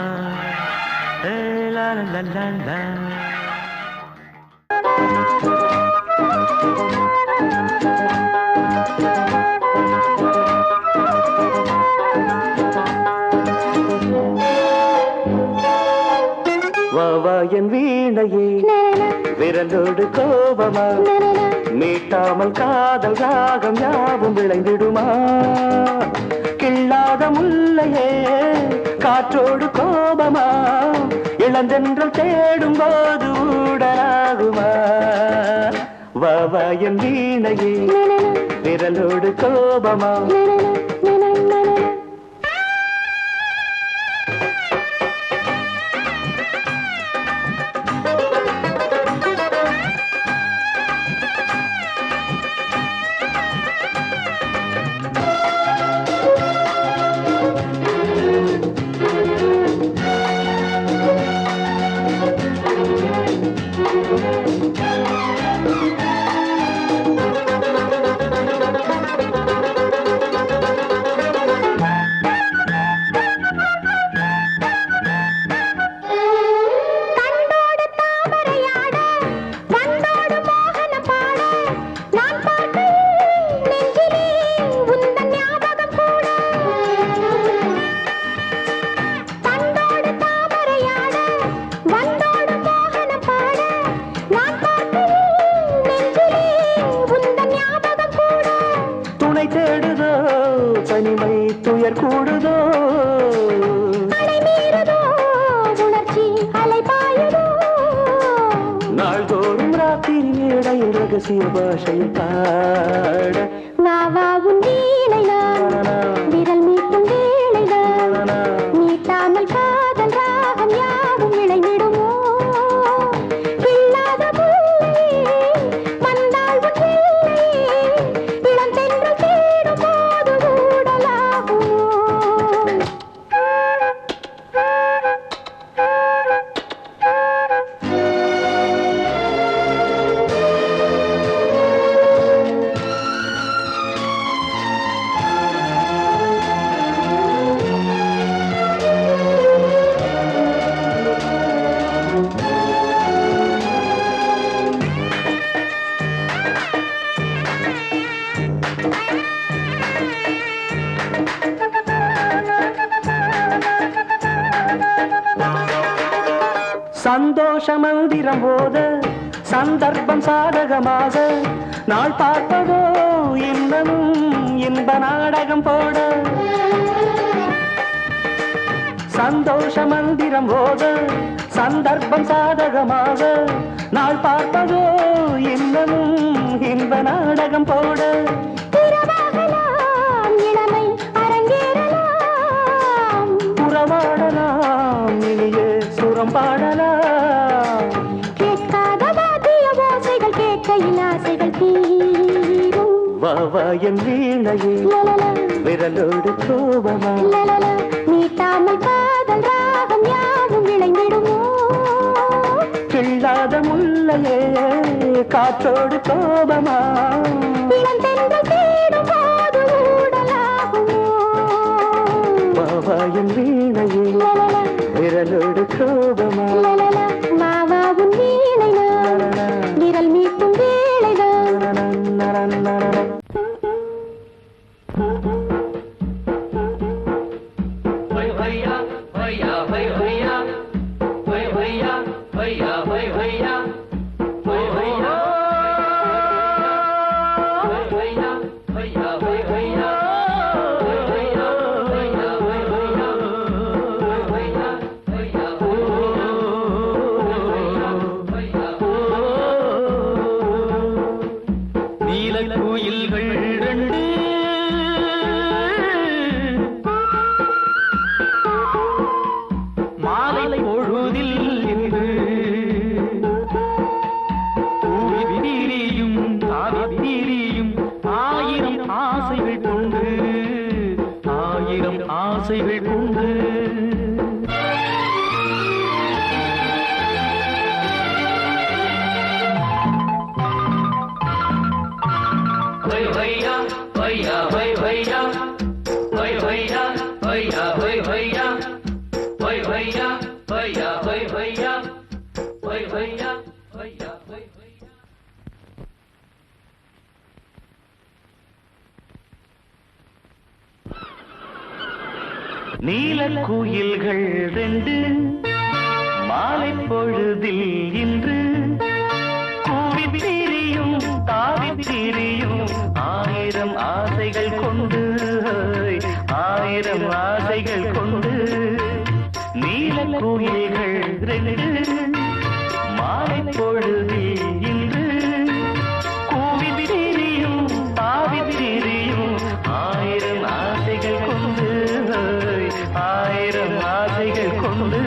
லா லா லா லா வாவா என் வீணையே விரலோடு கோபமா மீட்டாமல் காதல் ராகம் யாவும் விளைந்திடுமா கிள்ளாத முல்லையே காற்றோடு கோபமா இளந்தென்றல் தேடும் போது ஊடலாகுமா வாவா என் வீணையே விரலோடு கோபமா ரகசிய பாஷையில் பாட வாவா உன் வீணைதான் விரல் மீட்டும் வேளைதான் மீட்டாமல் காதல் ராகம் யாவும் விளைவிடுமோ பிள்ளாத முல்லையே வந்தாள் உன் எல்லையே இளம் தென்றல் தேடும் போது ஊடலாகுமோ சந்தோஷ மந்திரம் போத சந்தர்ப்பம் சாதகமாக நாள் பார்ப்பதோ இன்னமும் இன்ப நாடகம் போட சந்தோஷ மந்திரம் போத சந்தர்ப்பம் சாதகமாக நாள் பார்ப்பதோ இன்னமும் இன்ப நாடகம் போட இளமை அரங்கேறலாம் புறவாடலாம் இனியே சுரம் பாடலாம் கேட்காத வாத்திய ஓசைகள் கேட்கையில் ஆசைகள் தீரும் வாவா என் வீணையே விரலோடு கோபமா மீட்டாமல் காதல் ராகம் யாவும் விளைந்திடுமோ கிள்ளாத முல்லையே காற்றோடு கோபமா இளம் தென்றல் தேடும் போது ஊடலாகுமோ வாவா என் வீணையே விரலோடு கோபமா மாவா உன் வீணைதான் விரல் மீட்டும் வேளைதான் ஆசைகள் கொண்டு ஆயிரம் ஆசைகள் கொண்டு நீலக் குயில்கள் ரெண்டு மாலை பொழுதில் இன்று கூவித் திரியும் தாவித் திரியும் ஆயிரம் ஆசைகள் கொண்டு ஆயிரம் ஆசைகள் கொண்டு நீலக் குயில்கள் ரெண்டு மாலை பொழுதில் இன்று கூவித் திரியும் தாவித் திரியும் ஆயிரம் ஆசைகள் கொண்டு ஆயிரம் ஆசைகள் கொண்டு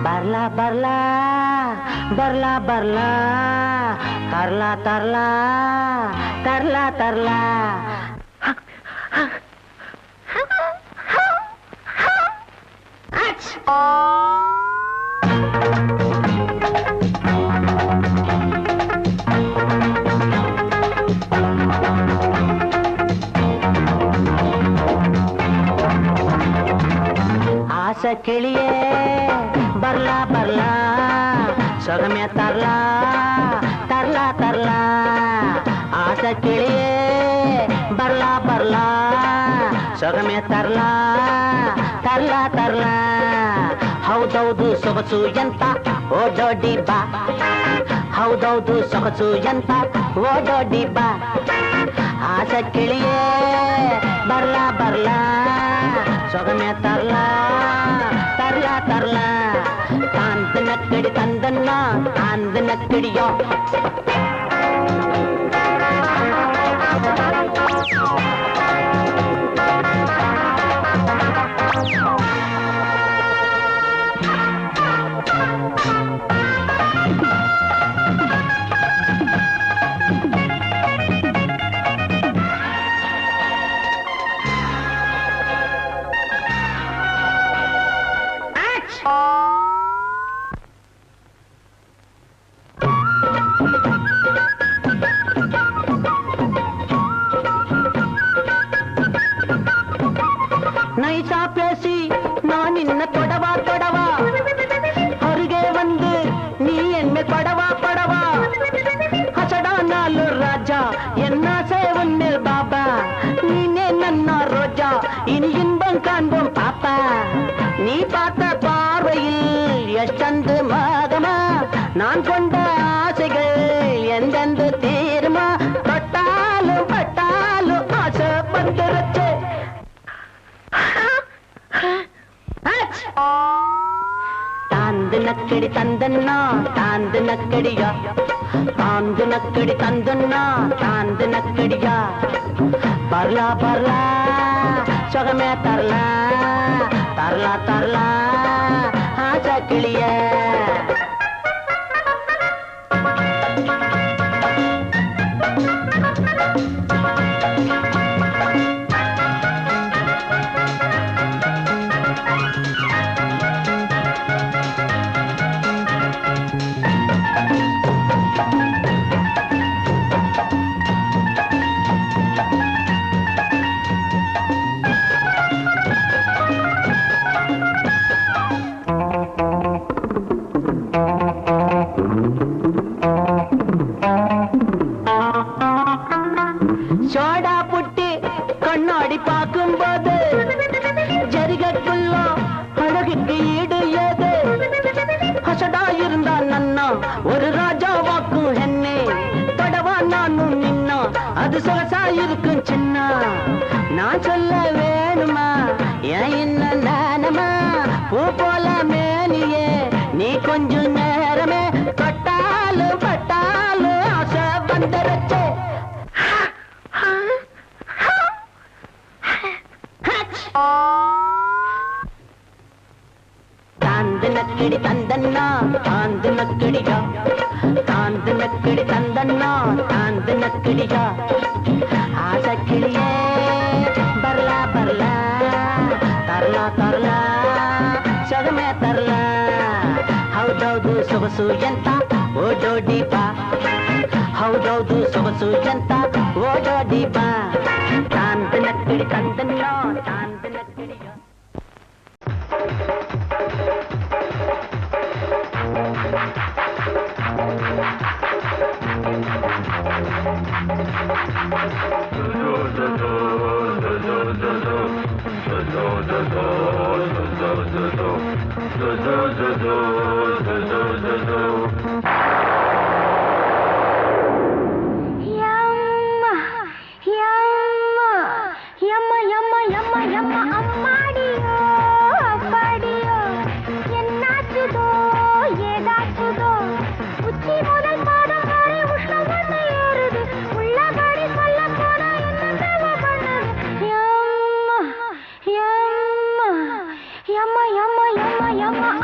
ಬರ್ಲಾ ಬರ್ಲಾ ಬರ್ಲಾ ಬರ್ಲಾ ತರ್ಲಾ ತರ್ಲಾ ತರ್ಲಾ ತರ್ಲಾ ಆಸೆ ಕಿಳಿಯೇ ಬರ್ಲಾ ಬರ್ಲಾ ಸೊಗಮೆ ತರ್ಲಾ ತರ್ಲಾ ತರ್ಲಾ ಆಸೆ ಕಿಳಿಯೇ ಬರ್ಲಾ ಬರ್ಲಾ ಸೊಗಮೆ ತರ್ಲಾ ತರ್ಲಾ ತರ್ಲಾ ಹೌದೌದು ಸೊಗಸು ಎಂತ ಓಡೋಡಿ ಬಾ ಹೌದೌದು ಸೊಗಸು ಎಂತ ಓಡೋಡಿ ಬಾ ಆಸೆ ಕಿಳಿಯೇ ಬರ್ಲಾ ಬರ್ಲಾ சுகமே தரலா தரலா தரலா தாந்த நக்கடி தந்தன்னா அந்த நக்கடியோ நைசா பேசி நான் இன்ன தொடவா தொடவா அருகே வந்து நீ என்மே படவா படவா ஹசடா நாலு ராஜா என்ன சேவன்னில் பாபா நீனே நன்னா ரோஜா இனி இன்பம் காண்போம் பாப்பா நீ பார்த்த பார்வையில் எஷ்டந்து மாதமா நான் கொண்ட ஆசைகள் எந்தெந்த தீருமா பட்டாலும் பட்டாலும் ஆசை வந்துருச்சு தாந்து நக்கடி தந்தன்னா தாந்து நக்கடியா தாந்து நக்கடி தந்தன்னா தாந்து நக்கடியா பரலா பரலா சுகமே தரலா தரலா தரலா ஆசை கிளிய சோடா புட்டி கண்ணாடி பார்க்கும் போது ஜரிகக்குள்ள அழகுக்கு ஈடு ஏது ஹசடா இருந்தா நன்னா ஒரு ராஜா வாக்கும் என்னே படவா நானும் நின்னா அது சொகசா இருக்கும் சின்ன நான் சொல்ல வேணுமா ஏன் என்ன நானமா பூ போல மேனியே நீ கொஞ்சம் நேரமே பட்டாலும் பட்டாலும் ஆசை வந்துருச்சு தாந்து நக்கடி தந்தன்னா தாந்து நக்கடியா தாந்து நக்கடி தந்தன்னா தாந்து நக்கடியா ஆசை கிளியே பரலா பரலா தரலா தரலா சுகமே தரலா ಹೌದೌದು ಸೊಗಸು ಎಂತ ಓಡೋಡಿ ಬಾ ಹೌದೌದು ಸೊಗಸು ಎಂತ ಓಡೋಡಿ ಬಾ ತಾಂತ ನಕ್ಕಡಿ ತಂದನ್ನೋ ತಾಂತ ನಕ್ಕಡಿಯೋ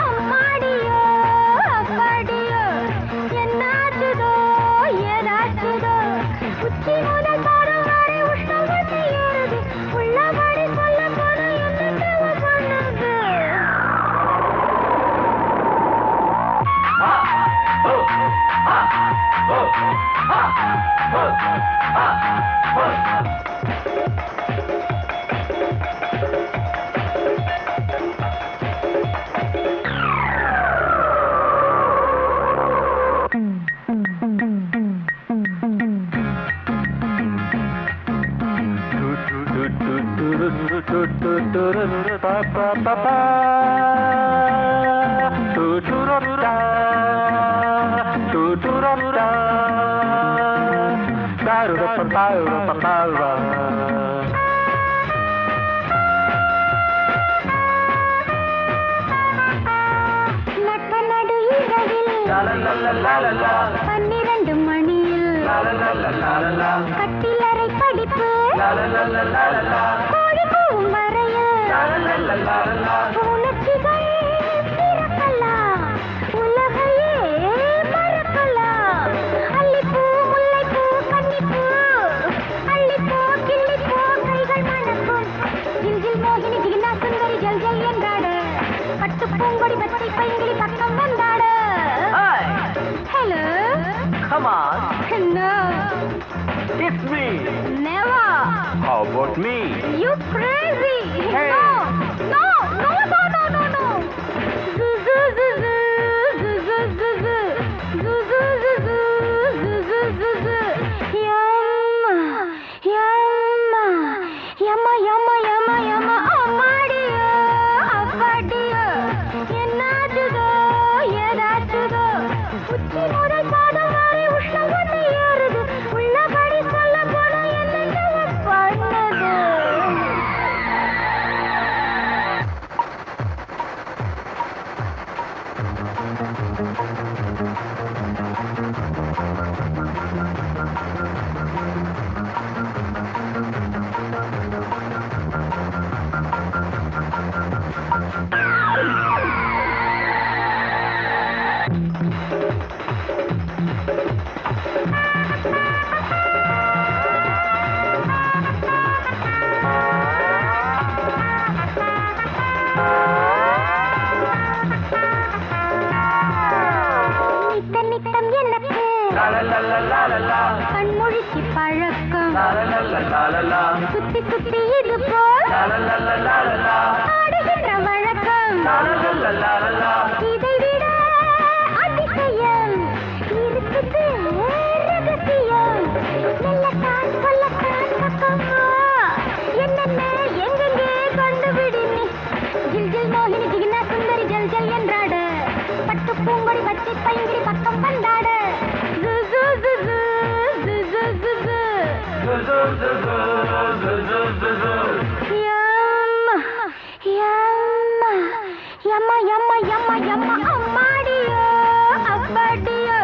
அம்மாடியோ 12 மணியில் கட்டிலறை படிப்பு கோழி கூவும் வரையில் உணர்ச்சிகள் பிறக்கலாம் உலகையே மறக்கலாம் அல்லிப்பூ முல்லைப்பூ கன்னிப்பூ அள்ளிப்பூ கிள்ளிப்பூ கைகள் மணக்கும் ஜில் ஜில் மோகினி ஜிகினா சுந்தரி ஜல் ஜல் என்றாடு பட்டு பூங்கொடி பச்சை பைங்கிளி பக்கம் வந்தாடு. Hello. Come on. No. It's me. Never. How about me? You crazy. Hey. No. No, no, no, no, no, no. Zoo, zoo, zoo, zoo. Zoo, zoo, zoo, zoo. Zoo, zoo, zoo, zoo. Zoo, zoo, zoo, zoo. Yamma. Yamma. Yamma, yamma, yamma, yamma. அம்மாடியோ, அப்பாடியோ. என்னாச்சுதோ, ஏதாச்சுதோ. உச்சி முதல் பாதம் வரை உஷ்ணம் வந்து ஏறுது. உள்ளபடி சொல்ல போனா என்னென்ன பண்ணது. நித்தம் எனக்கு கண்மொழிக்கு பழக்கம் சுத்தி சுத்தி இது போல் ஆடுகின்ற வழக்கம் இதை விட அதிசயம் இருக்குது ரகசியம் சொல்லத்தான் சொல்லத்தான் பக்கமா என்னென்ன எங்கெங்கே கண்டுபிடி நீ ஜில் ஜில் மோகினி ஜிகினா சுந்தரி ஜல் ஜல் என்றாடு பட்டு பூங்கொடி பச்சை பைங்கிரி பக்கம் வந்தாடு. Yamma, yamma, yamma, yamma, அம்மாடியோ, அப்பாடியோ.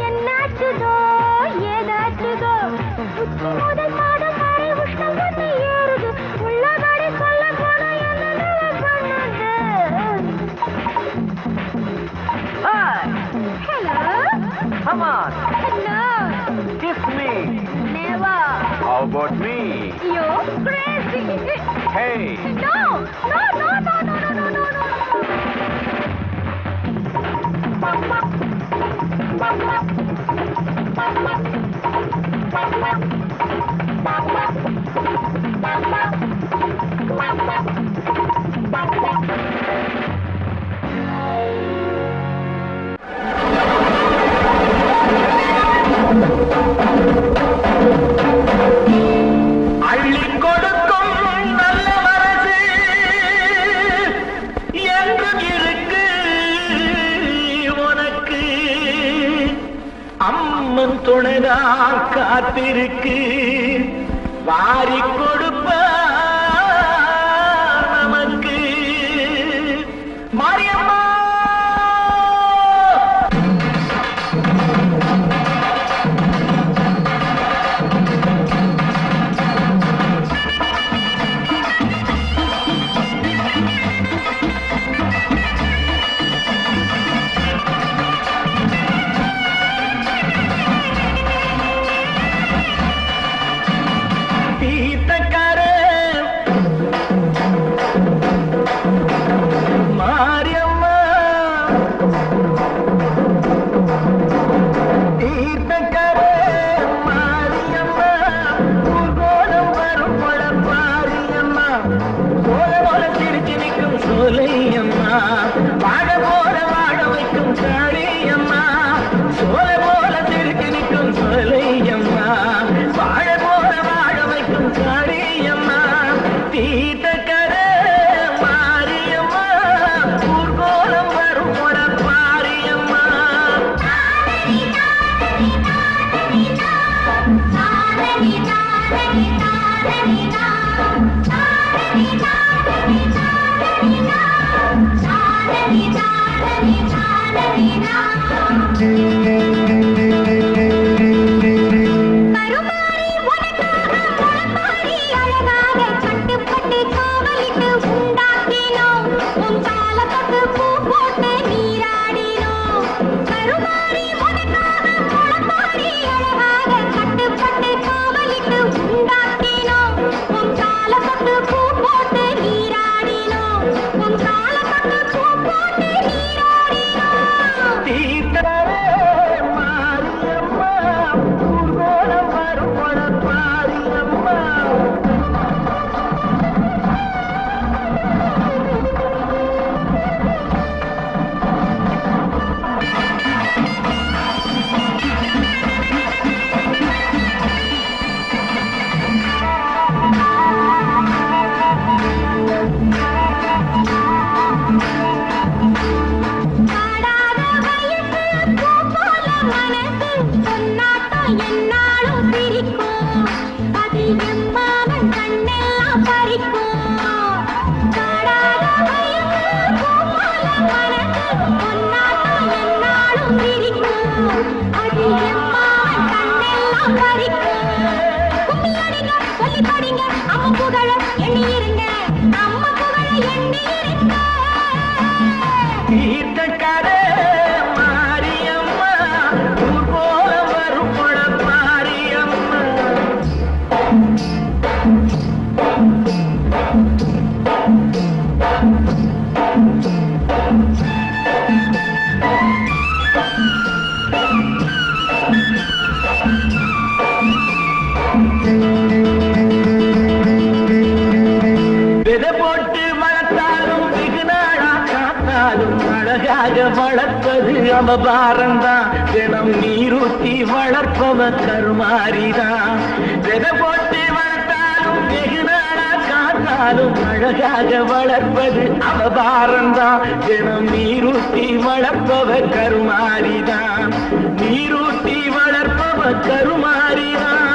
என்னாச்சுதோ, ஏதாச்சுதோ. உச்சி முதல் பாதம் வரை உஷ்ணம் வந்து ஏறுது. உள்ளபடி சொல்ல போனா என்னென்ன பண்ணுது. Hi. Hello. Come on. No. Kiss me. Never. How about me? You're crazy. Hey. No. No, no, no, no, no, no, no, no. அள்ளி கொடுக்கும் நல்ல மனசு என்றும் இருக்கு உனக்கு அம்மன் துணைதான் காத்திருக்கு வாரி கொடுப்ப நமக்கு மாரியம்மா. மாரியம்மா படிங்க சொல்லி படிங்க அம்மா புகழ எண்ணி இருங்க அம்மா புகழ எண்ணி இருங்க தீர்த்தக்காரே மாரியம்மா ஊர் போல வரும் புல மாரியம்மா விதை போட்டு வளர்த்தாலும் வெகு நாளா காத்தாலும் அழகாக வளர்ப்பது அவபாரம்தான் தினம் நீரூத்தி வளர்ப்பவ கருமாரிதான் விதை போட்டு வளர்த்தாலும் வெகு நாளா காத்தாலும் அழகாக வளர்ப்பது அவபாரம்தான் தினம் நீரூத்தி வளர்ப்பவ கருமாரிதான் நீரூத்தி வளர்ப்பவ கருமாரிதான்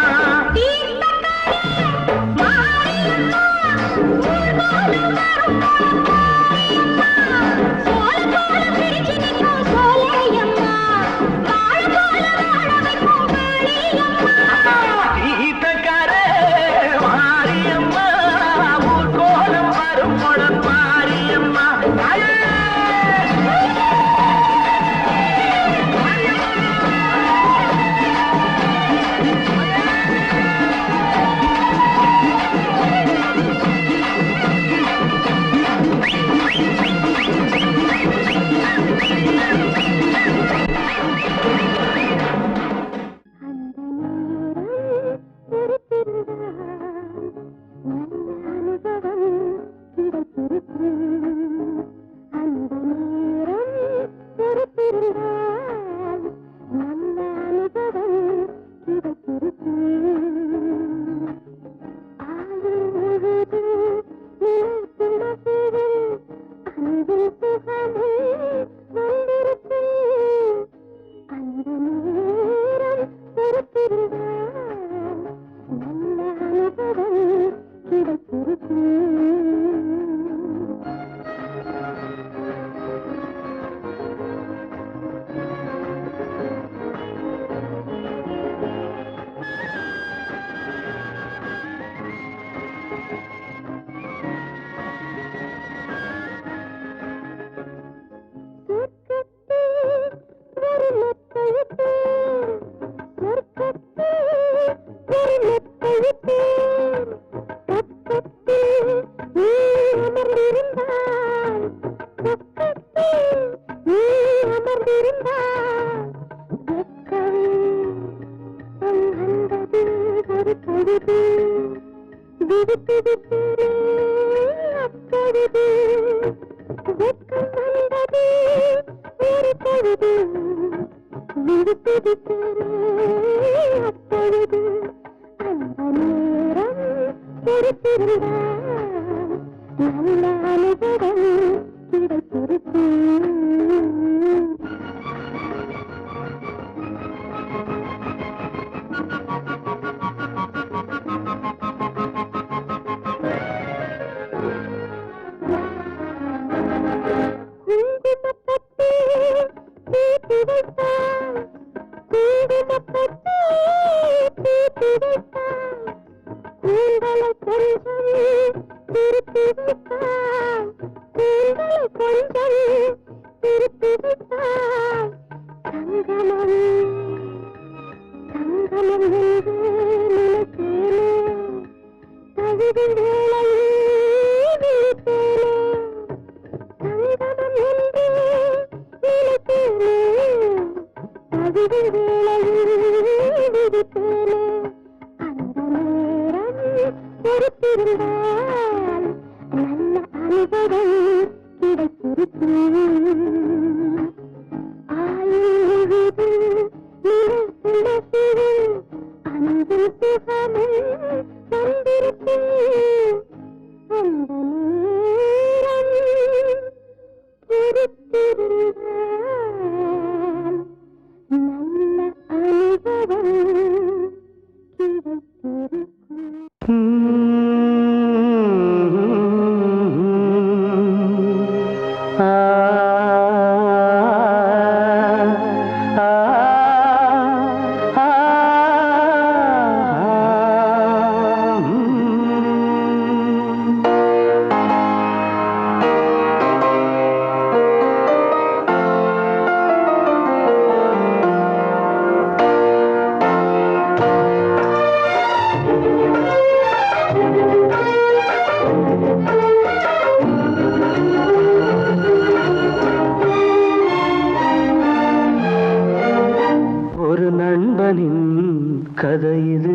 கதை இது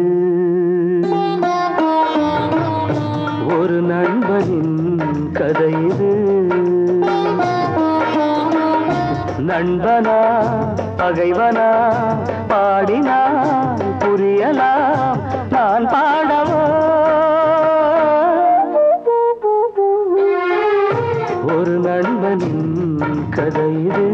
ஒரு நண்பனின் கதை இது நண்பனா பகைவனா பாடினால் புரியலாம் நான் பாடவோ ஒரு நண்பனின் கதை இது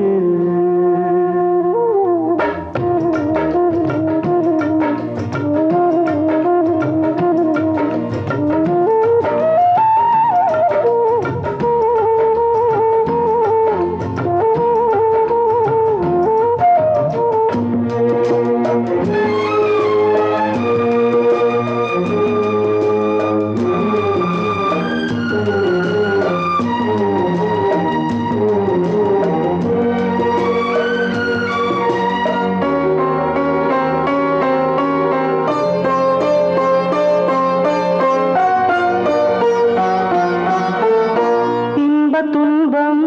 துன்பம்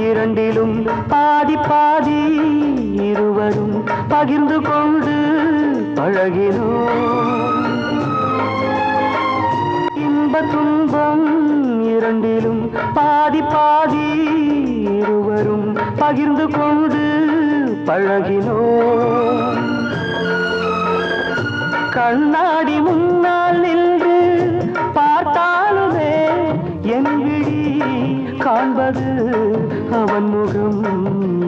இரண்டிலும் பாதி பாதி இருவரும் பகிர்ந்து கொண்டு பழகினோம் இன்ப துன்பம் இரண்டிலும் பாதி பாதி இருவரும் பகிர்ந்து கொண்டு பழகினோம் கண்ணாடி முன்னால் நின்று பார்த்தாலுமே என் விழி காண்பது அவன் முகம்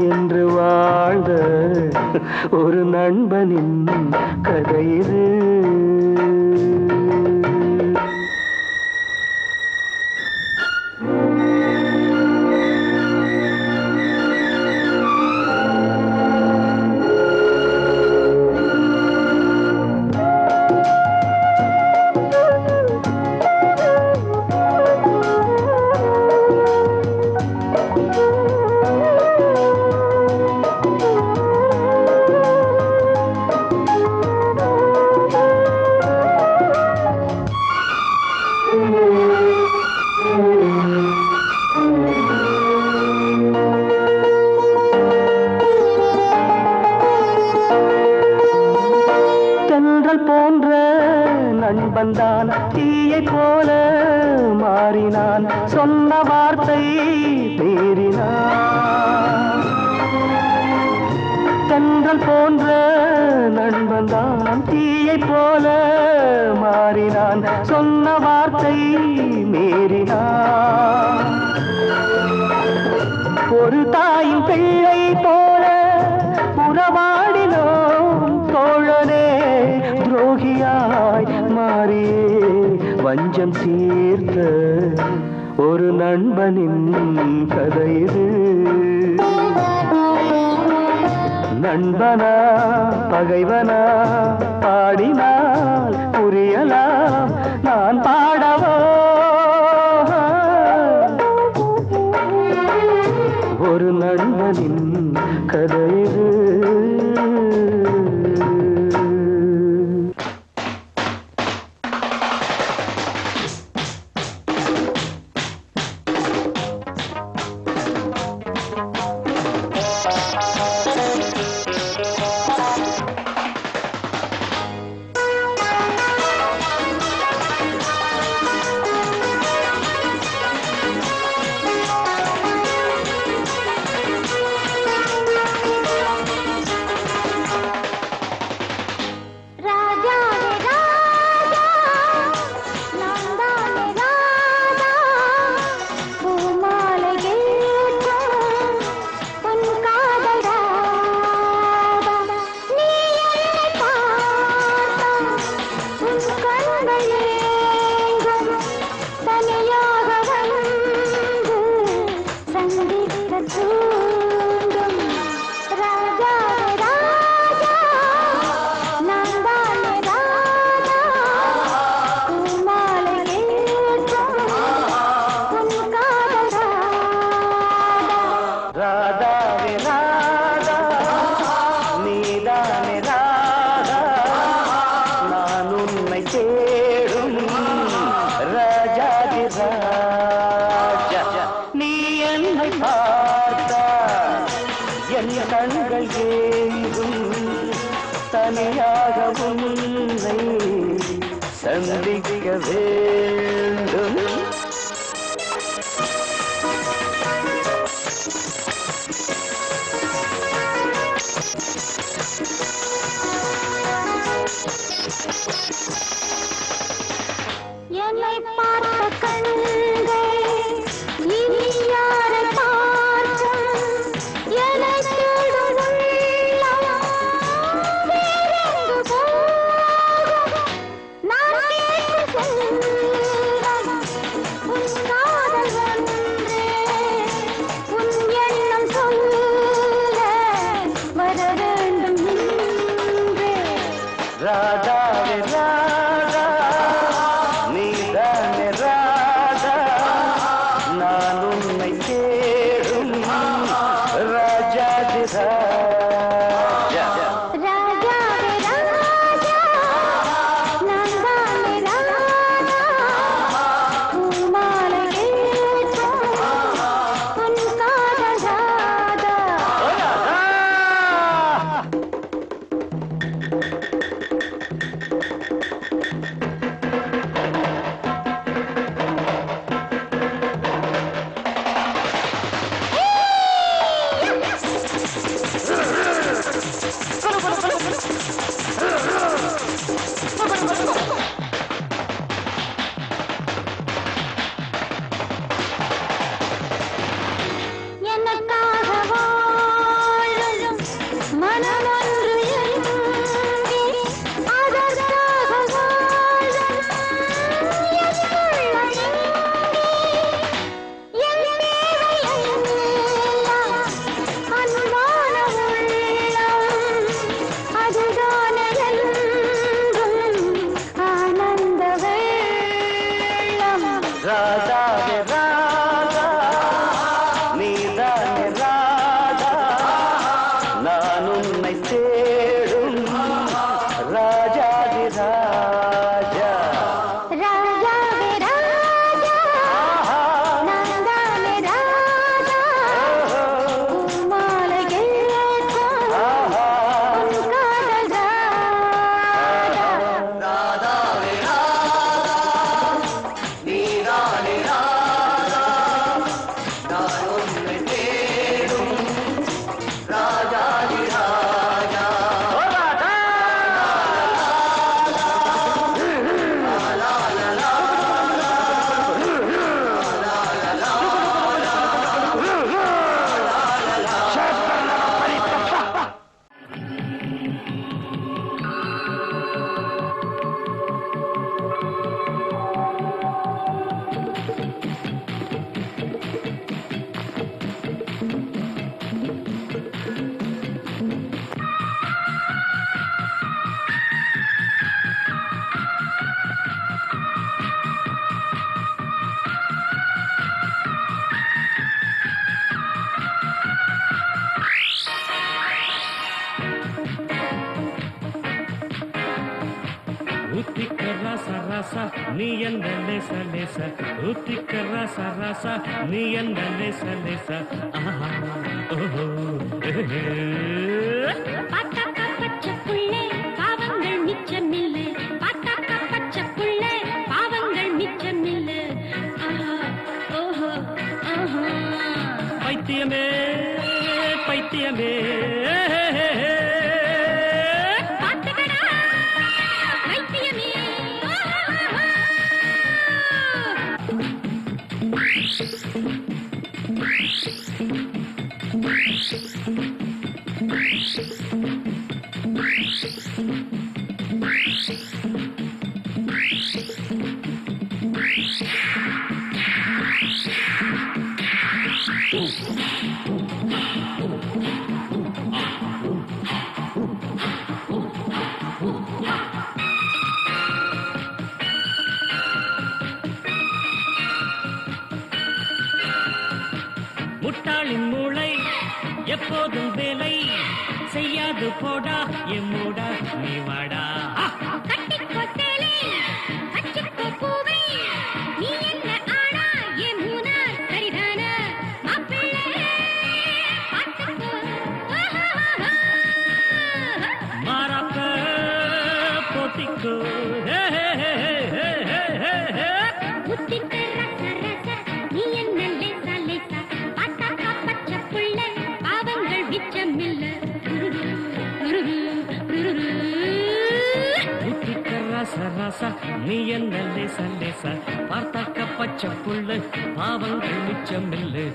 என்று வாழ்ந்த ஒரு நண்பனின் கதை இது போன்ற நண்பன்தான் தீயை போல மாறினான் சொன்ன வார்த்தை மீறினான் தென்றல் போன்ற நண்பன்தான் தீயை போல மாறினான் சொன்ன வார்த்தை மீறினான் ஒரு தாயின் பிள்ளை போல உறவாடினோம் தோழனே துரோகியாய் மாறியே வஞ்சம் தீர்த்த ஒரு நண்பனின் கதை இது நண்பனா பகைவனா பாடினால் புரியலாம் நான் பாடவோ ஒரு நண்பனின் கதை இது கண்கள் ஏங்கும் தனியாகவும் சந்திக்க வேண்டும். என்னை பார்த்த கண்கள் இனி யாரை பார்க்கும்? என்னை தேடும் உள்ளம் வேறெங்கு போகும்? நான் கேட்கும் செல்வம் உன் காதல் ஒன்றே. உன் எண்ணம் சொல்ல வர வேண்டும் இன்றே. ராதாவே ராதா, நீதானே ராதா, நான் உன்னை தேடும் ராஜாதி ராஜா. ராஜாவே ராஜா, நான் தானே ராஜா. பூமாலை கேட்கும் உன் காதல் ராதா. ஓ ராதா! எனக்காக வாழும் மனமொன்று எங்கே? அதற்காக வாழும் என் உள்ளம் எங்கே? என் தேவை எல்லாம் அன்பான உள்ளம், அதுதானே என்றும் ஆனந்த வெள்ளம். ராதாவே ராதா, நீதானே ராதா, நான் உன்னை தேடும் ராஜாதி ராஜா. ராஜாவே ராஜா, நான் தானே ராஜா. பூமாலை கேட்கும் உன் காதல் ராதா. ராதாவே ராதா, நீதானே ராதா, நான் உன்னை தேடும் ராஜாதி ராஜா. ஓ ராதா! ஊத்திக்க ராசா ராசா நீ எந்த லேச லேச, ஊத்திக்க ராசா ராசா நீ எந்த லேச லேச. ஆஹா, ஓஹோ, ஏஹே. பாட்டாக்கா பச்சை புள்ளே பாவங்கள் மிச்சமில்லை. பாட்டாக்கா பச்சை புள்ளே பாவங்கள் மிச்சமில்லை. ஆஹா, ஓஹோ, ஆஹா. பைத்தியமே பைத்தியமே, பாத்துக்கடா வைத்தியமே. முட்டாளின் மூளை எப்போதும் வேலை செய்யாது போடா எம்மூடா நீ வாடா. கட்டிக்கோ சேலை, கட்டிக்கோ பூவை, நீ என்ன ஆனா என் மூனா சரிதானா? மாப்பிள்ளை பார்த்துக்கோ. மாறாப்ப போட்டிக்கோ, ஹே, ஹே, ஹே, ஹே. ராசா நீ என்ன லேசா லேசா பார்த்தாக்க பச்சை புல்லு பாவங்கள் மிச்சம் இல்லு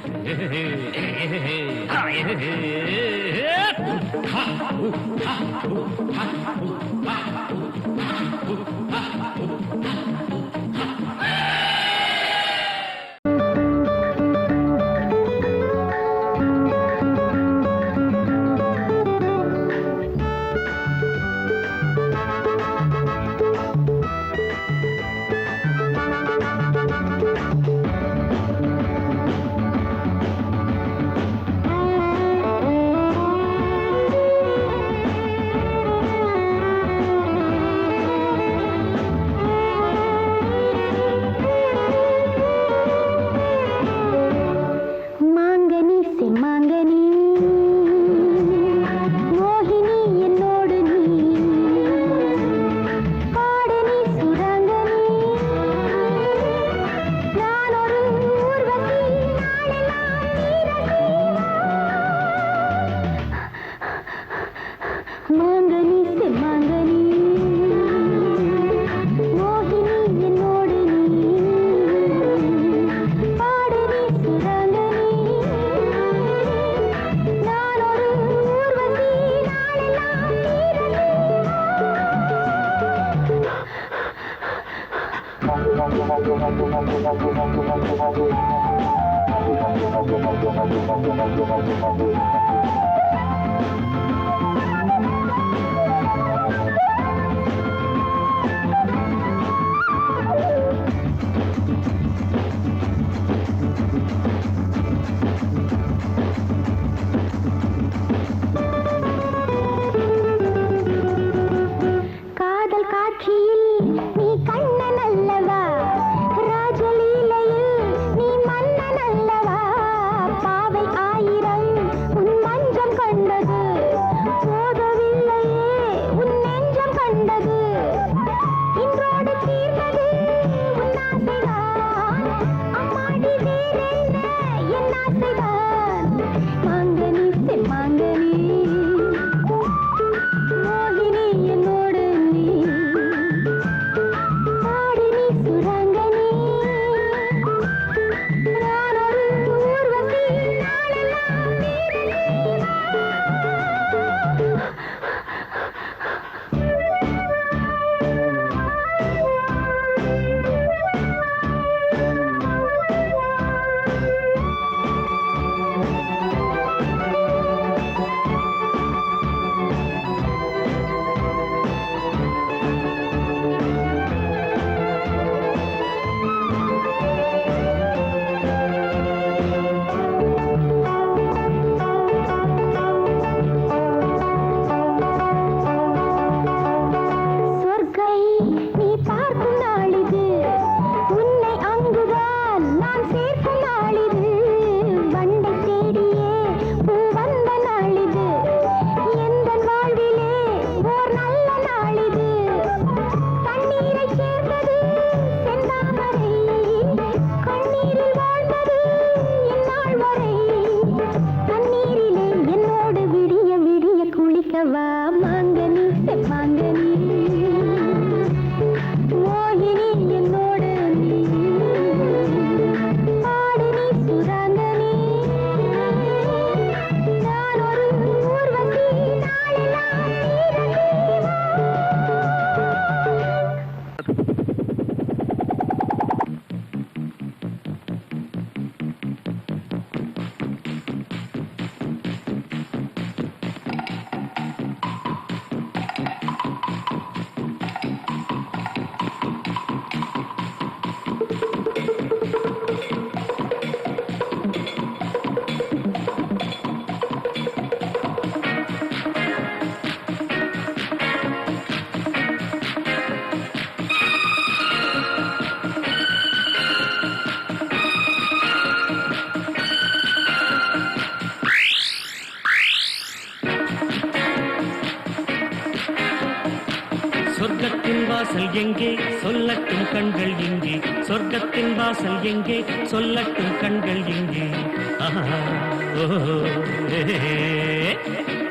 சொர்க்கத்தின் வாசல் எங்கே சொல்லட்டும் கண்கள் எங்கே சொர்க்கத்தின் வாசல் எங்கே சொல்லட்டும் கண்கள் எங்கே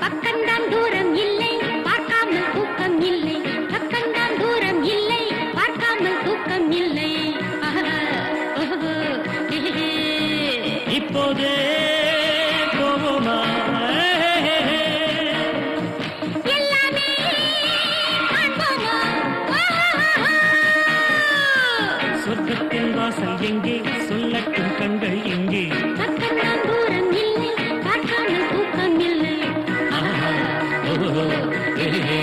பக்கம்தான் தூரம் இல்லை பார்க்காமல் தூக்கம் இல்லை பக்கம்தான் தூரம் இல்லை வாசல் எங்கே சொல்லட்டும் கண்கள் எங்கே பக்கம்தான் தூரம் இல்லை பார்க்காமல் தூக்கம் இல்லை ஆஹா, ஓஹோ, ஏஹே.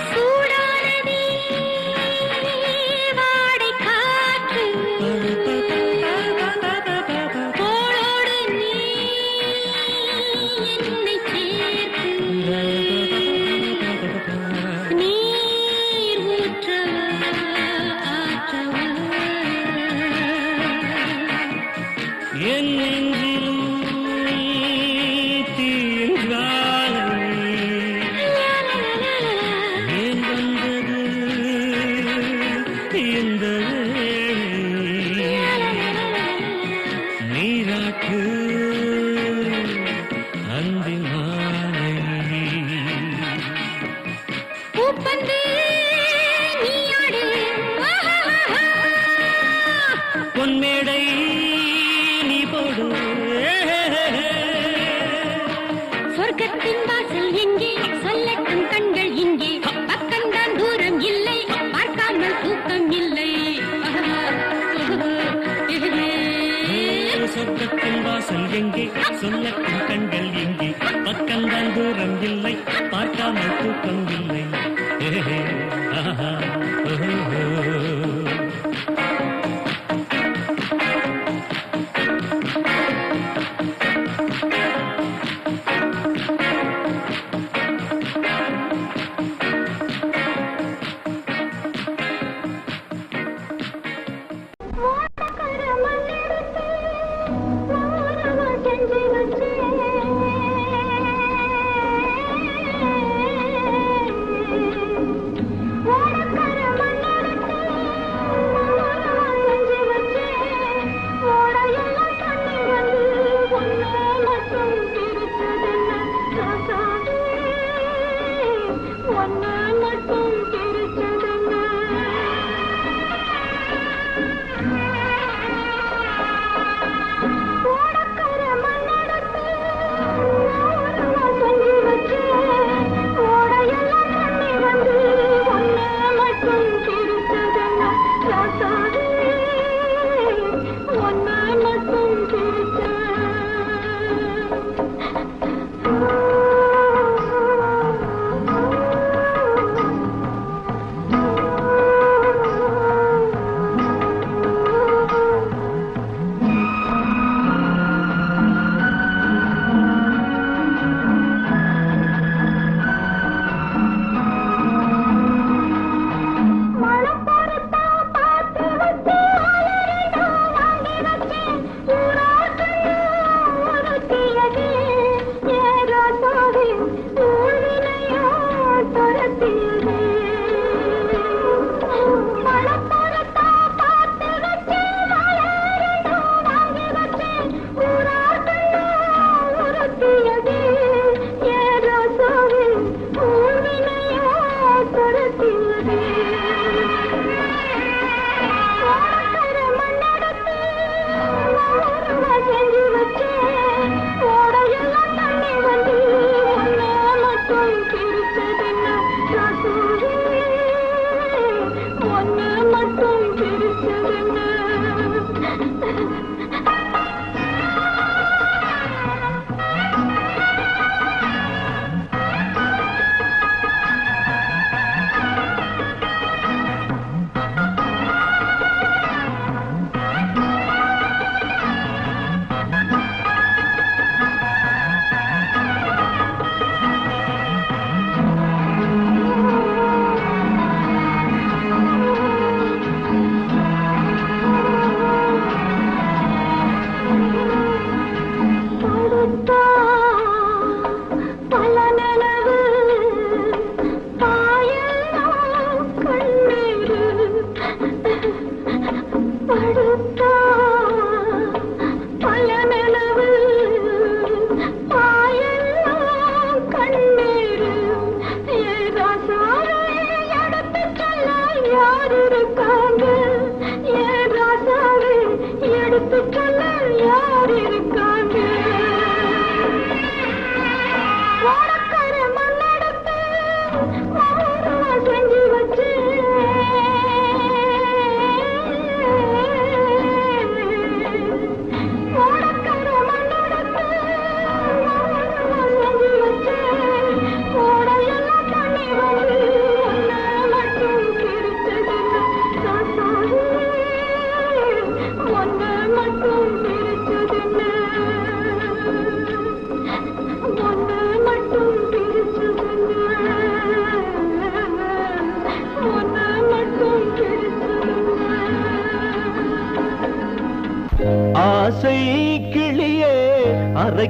சூடானதே வாடை காற்று தோளோடு நீ என்னை சேர்த்து நீர் ஊற்றவா ஆற்றவா என் நெஞ்சிலும் தீங்காலை ஏன் வந்தது இந்த வேளை? நீராட்டு அந்தி மாலை பூப்பந்து நீயாடு பொன்மேடை நீ போடு சொர்க்கத்தின் வாசல் எங்கே சொல்லட்டும் கண்கள் இங்கே பக்கம்தான் தூரம் இல்லை பார்க்காமல் தூக்கம் இல்லை சொர்க்கத்தின் வாசல் எங்கே சொல்லட்டும் கண்கள் எங்கே பக்கம்தான் தூரம் இல்லை பார்க்காமல் தூக்கம் இல்லை ஏஹே, ஆஹா, ஓஹோ.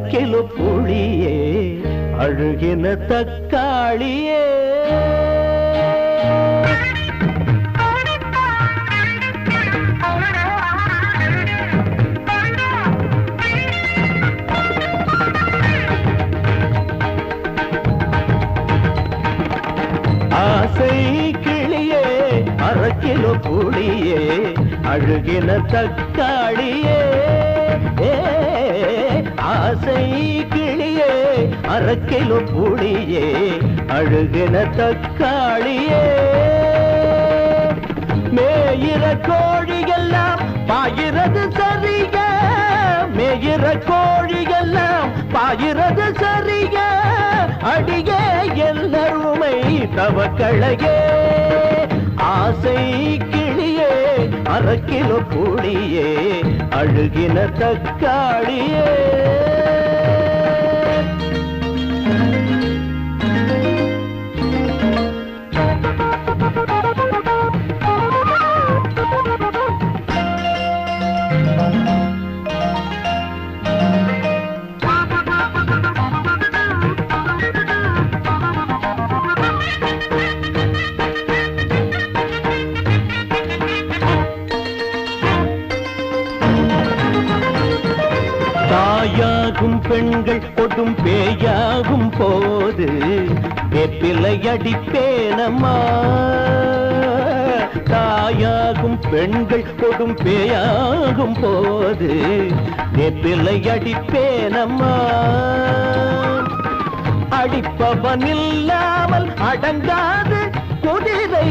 கிலோ புளியே அழுகின தக்காளியே ஆசை கிளியே அரை கிலோ புளியே அழுகின தக்காளியே ஆசை கிளியே அரை கிலோ புளியே அழுகின தக்காளியே மேயிற கோழியெல்லாம் பாயிறது சரிக மேயிற கோழியெல்லாம் பாயிறது சரிக அடியே எல்லாருமை தவக்களையே ஆசை கிளியே அரை கிலோ புளியே அழுகின தக்காளியே தாயாகும் பெண்கள் கொடும் பேயாகும் போது வேப்பிலை அடிப்பேனம்மா தாயாகும் பெண்கள் கொடும் பேயாகும் போது வேப்பிலை அடிப்பேனம்மா அடிப்பவன் இல்லாமல் அடங்காது குதிரை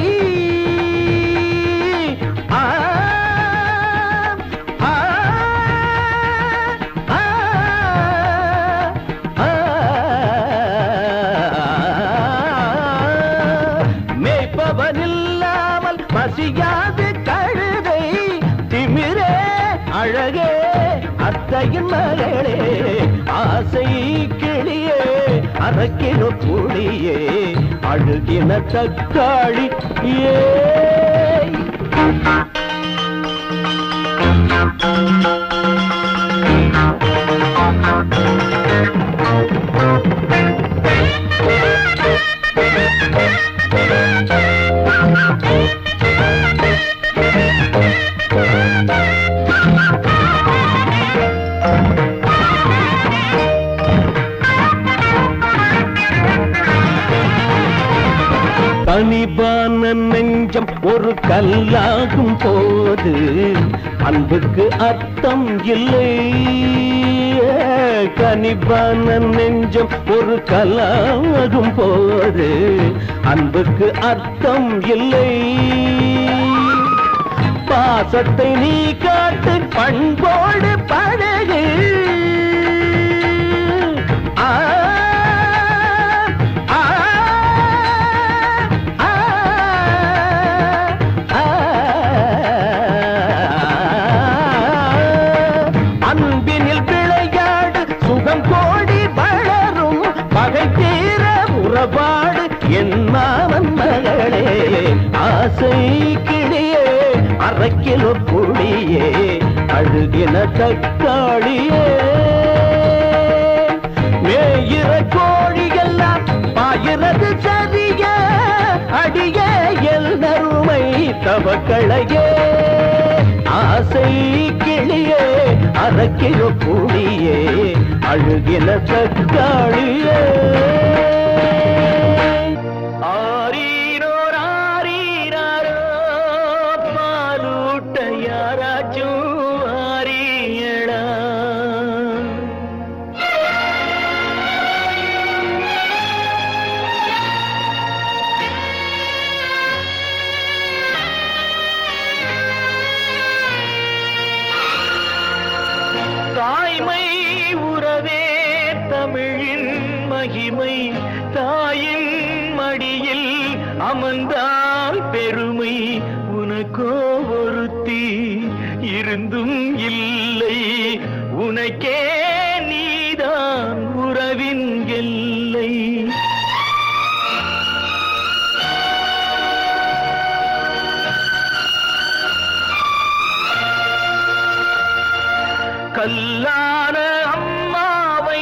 மேய்ப்பவனில்லாமல் பசியாது கழுதை திமிரே அழகே அத்தையின் மகளே ஆசை கிளியே அரை கிலோ புளியே அழுகின தக்காளி ஏ கனிவான நெஞ்சம் ஒரு கல்லாகும் போது அன்புக்கு அர்த்தம் இல்லை கனிவான நெஞ்சம் ஒரு கல்லாகும் போது அன்புக்கு அர்த்தம் இல்லை பாசத்தை நீ காட்டு பண்போடு பழகு அன்பினில் விளையாடு சுகம் கோடி வளரும் பகை தீர உறவாடு என் மாமன் மகளே ஆசை கிளியே அரை கிலோ புளியே அழுகின தக்காளியே மேயிற கோழியெல்லாம் பாயிறது சரிய அடியே எல்லாருமை தவக்களையே ஆசை கிளியே அரை கிலோ புளியே அழுகின தக்காளியே ஆரீரோ ஆரீராரோ பாலூட்ட யாராச்சும் ஆரியடா தாய்மை உறவே தமிழின் மகிமை தாயின் மடியில் அமர்ந்தால் பெருமை உனக்கோ ஒருத்தி இருந்தும் இல்லை உனக்கே நீதான் உறவின் எல்லை கல்லான அம்மாவை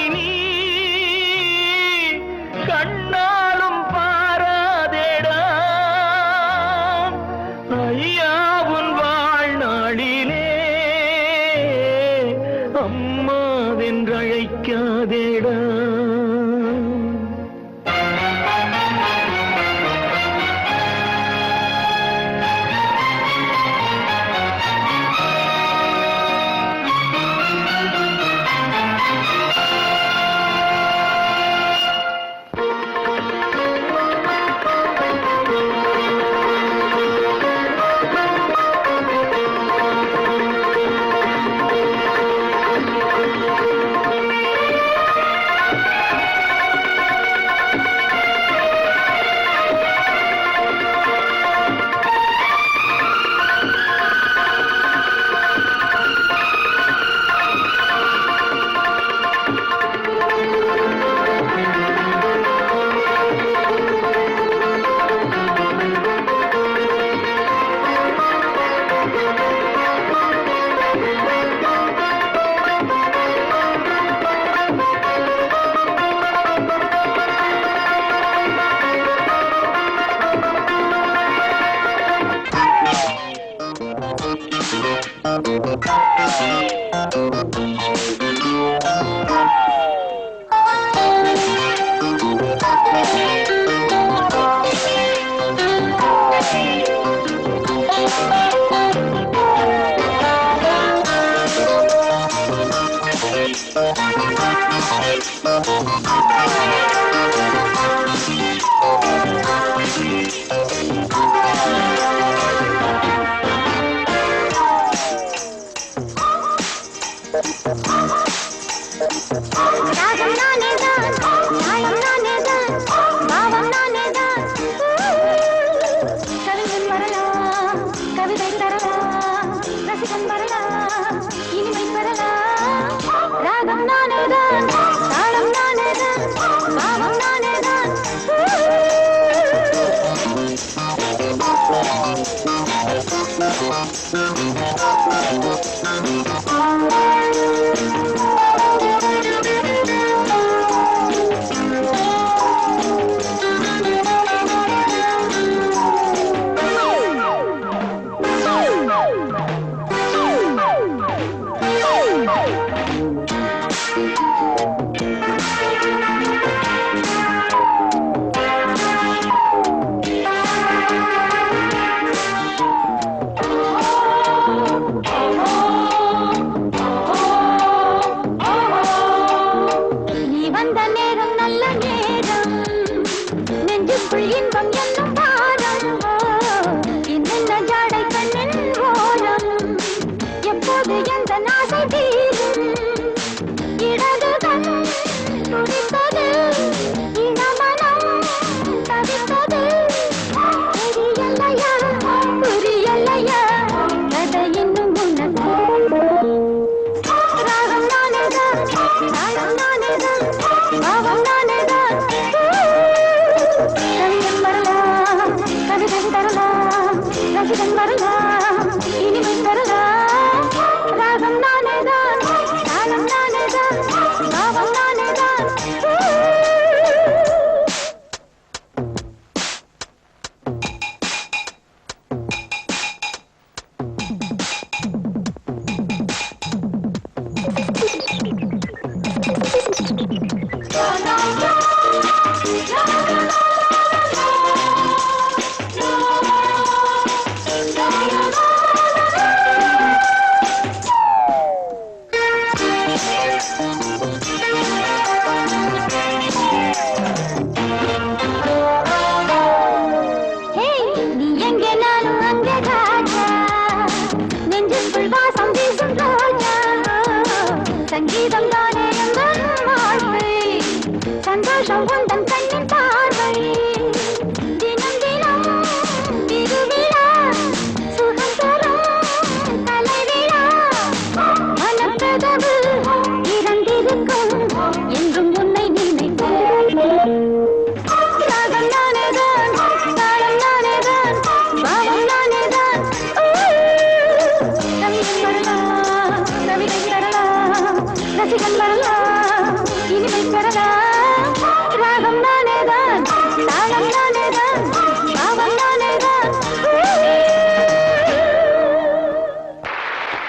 ராகம் நானேதான், நாயம் நானேதான், பாவம் நானேதான். கவிஞன் வரலாம், கவிதை தரலாம், ரசிகன் வரலாம், இனிமை பெறலாம். ராகம் நானேதான், தாளம் நானேதான், பாவம் நானேதான். நீ வந்த நேரம் நல்ல நேரம், நெஞ்சுக்குள் இன்பம் என்னும் பாரம். இன்னென்ன ஜாடை கண்ணின் ஓரம், எப்போது எந்த நாசை தீரும். இடது கண் துடித்தது, இளமனம் தவித்தது. புரியலையா, புரியலையா, கதை இன்னும் உனக்கு. ராகம் நானேதான், தாளம் நானேதான், பாவம் நானேதான். கவிஞன் வரலாம், கவிதை தரலாம், ரசிகன் வரலாம், இனிமை பெறலாம். ராகம் நானேதான், தாளம் நானேதான், பாவம் நானேதான். நீ எங்கே நானும் அங்கே ராஜா, நெஞ்சுக்குள் வாசம் வீசும் ரோஜா. சங்கீதம் தானே எங்கள் வாழ்க்கை, சந்தோஷம் உந்தன் கண்ணின் பார்வை. தினம் தினம் திருவிழா, சுகம் தரும் கலைவிழா. மனக்கதவு திறந்திருக்கும், என்றும் உன்னை நினைப்பேன். ராகம் நானேதான், தாளம் நானேதான், பாவம் நானேதான். கவிஞன் வரலாம், கவிதை தரலாம், ரசிகன் வரலாம், இனிமை பெறலாம்.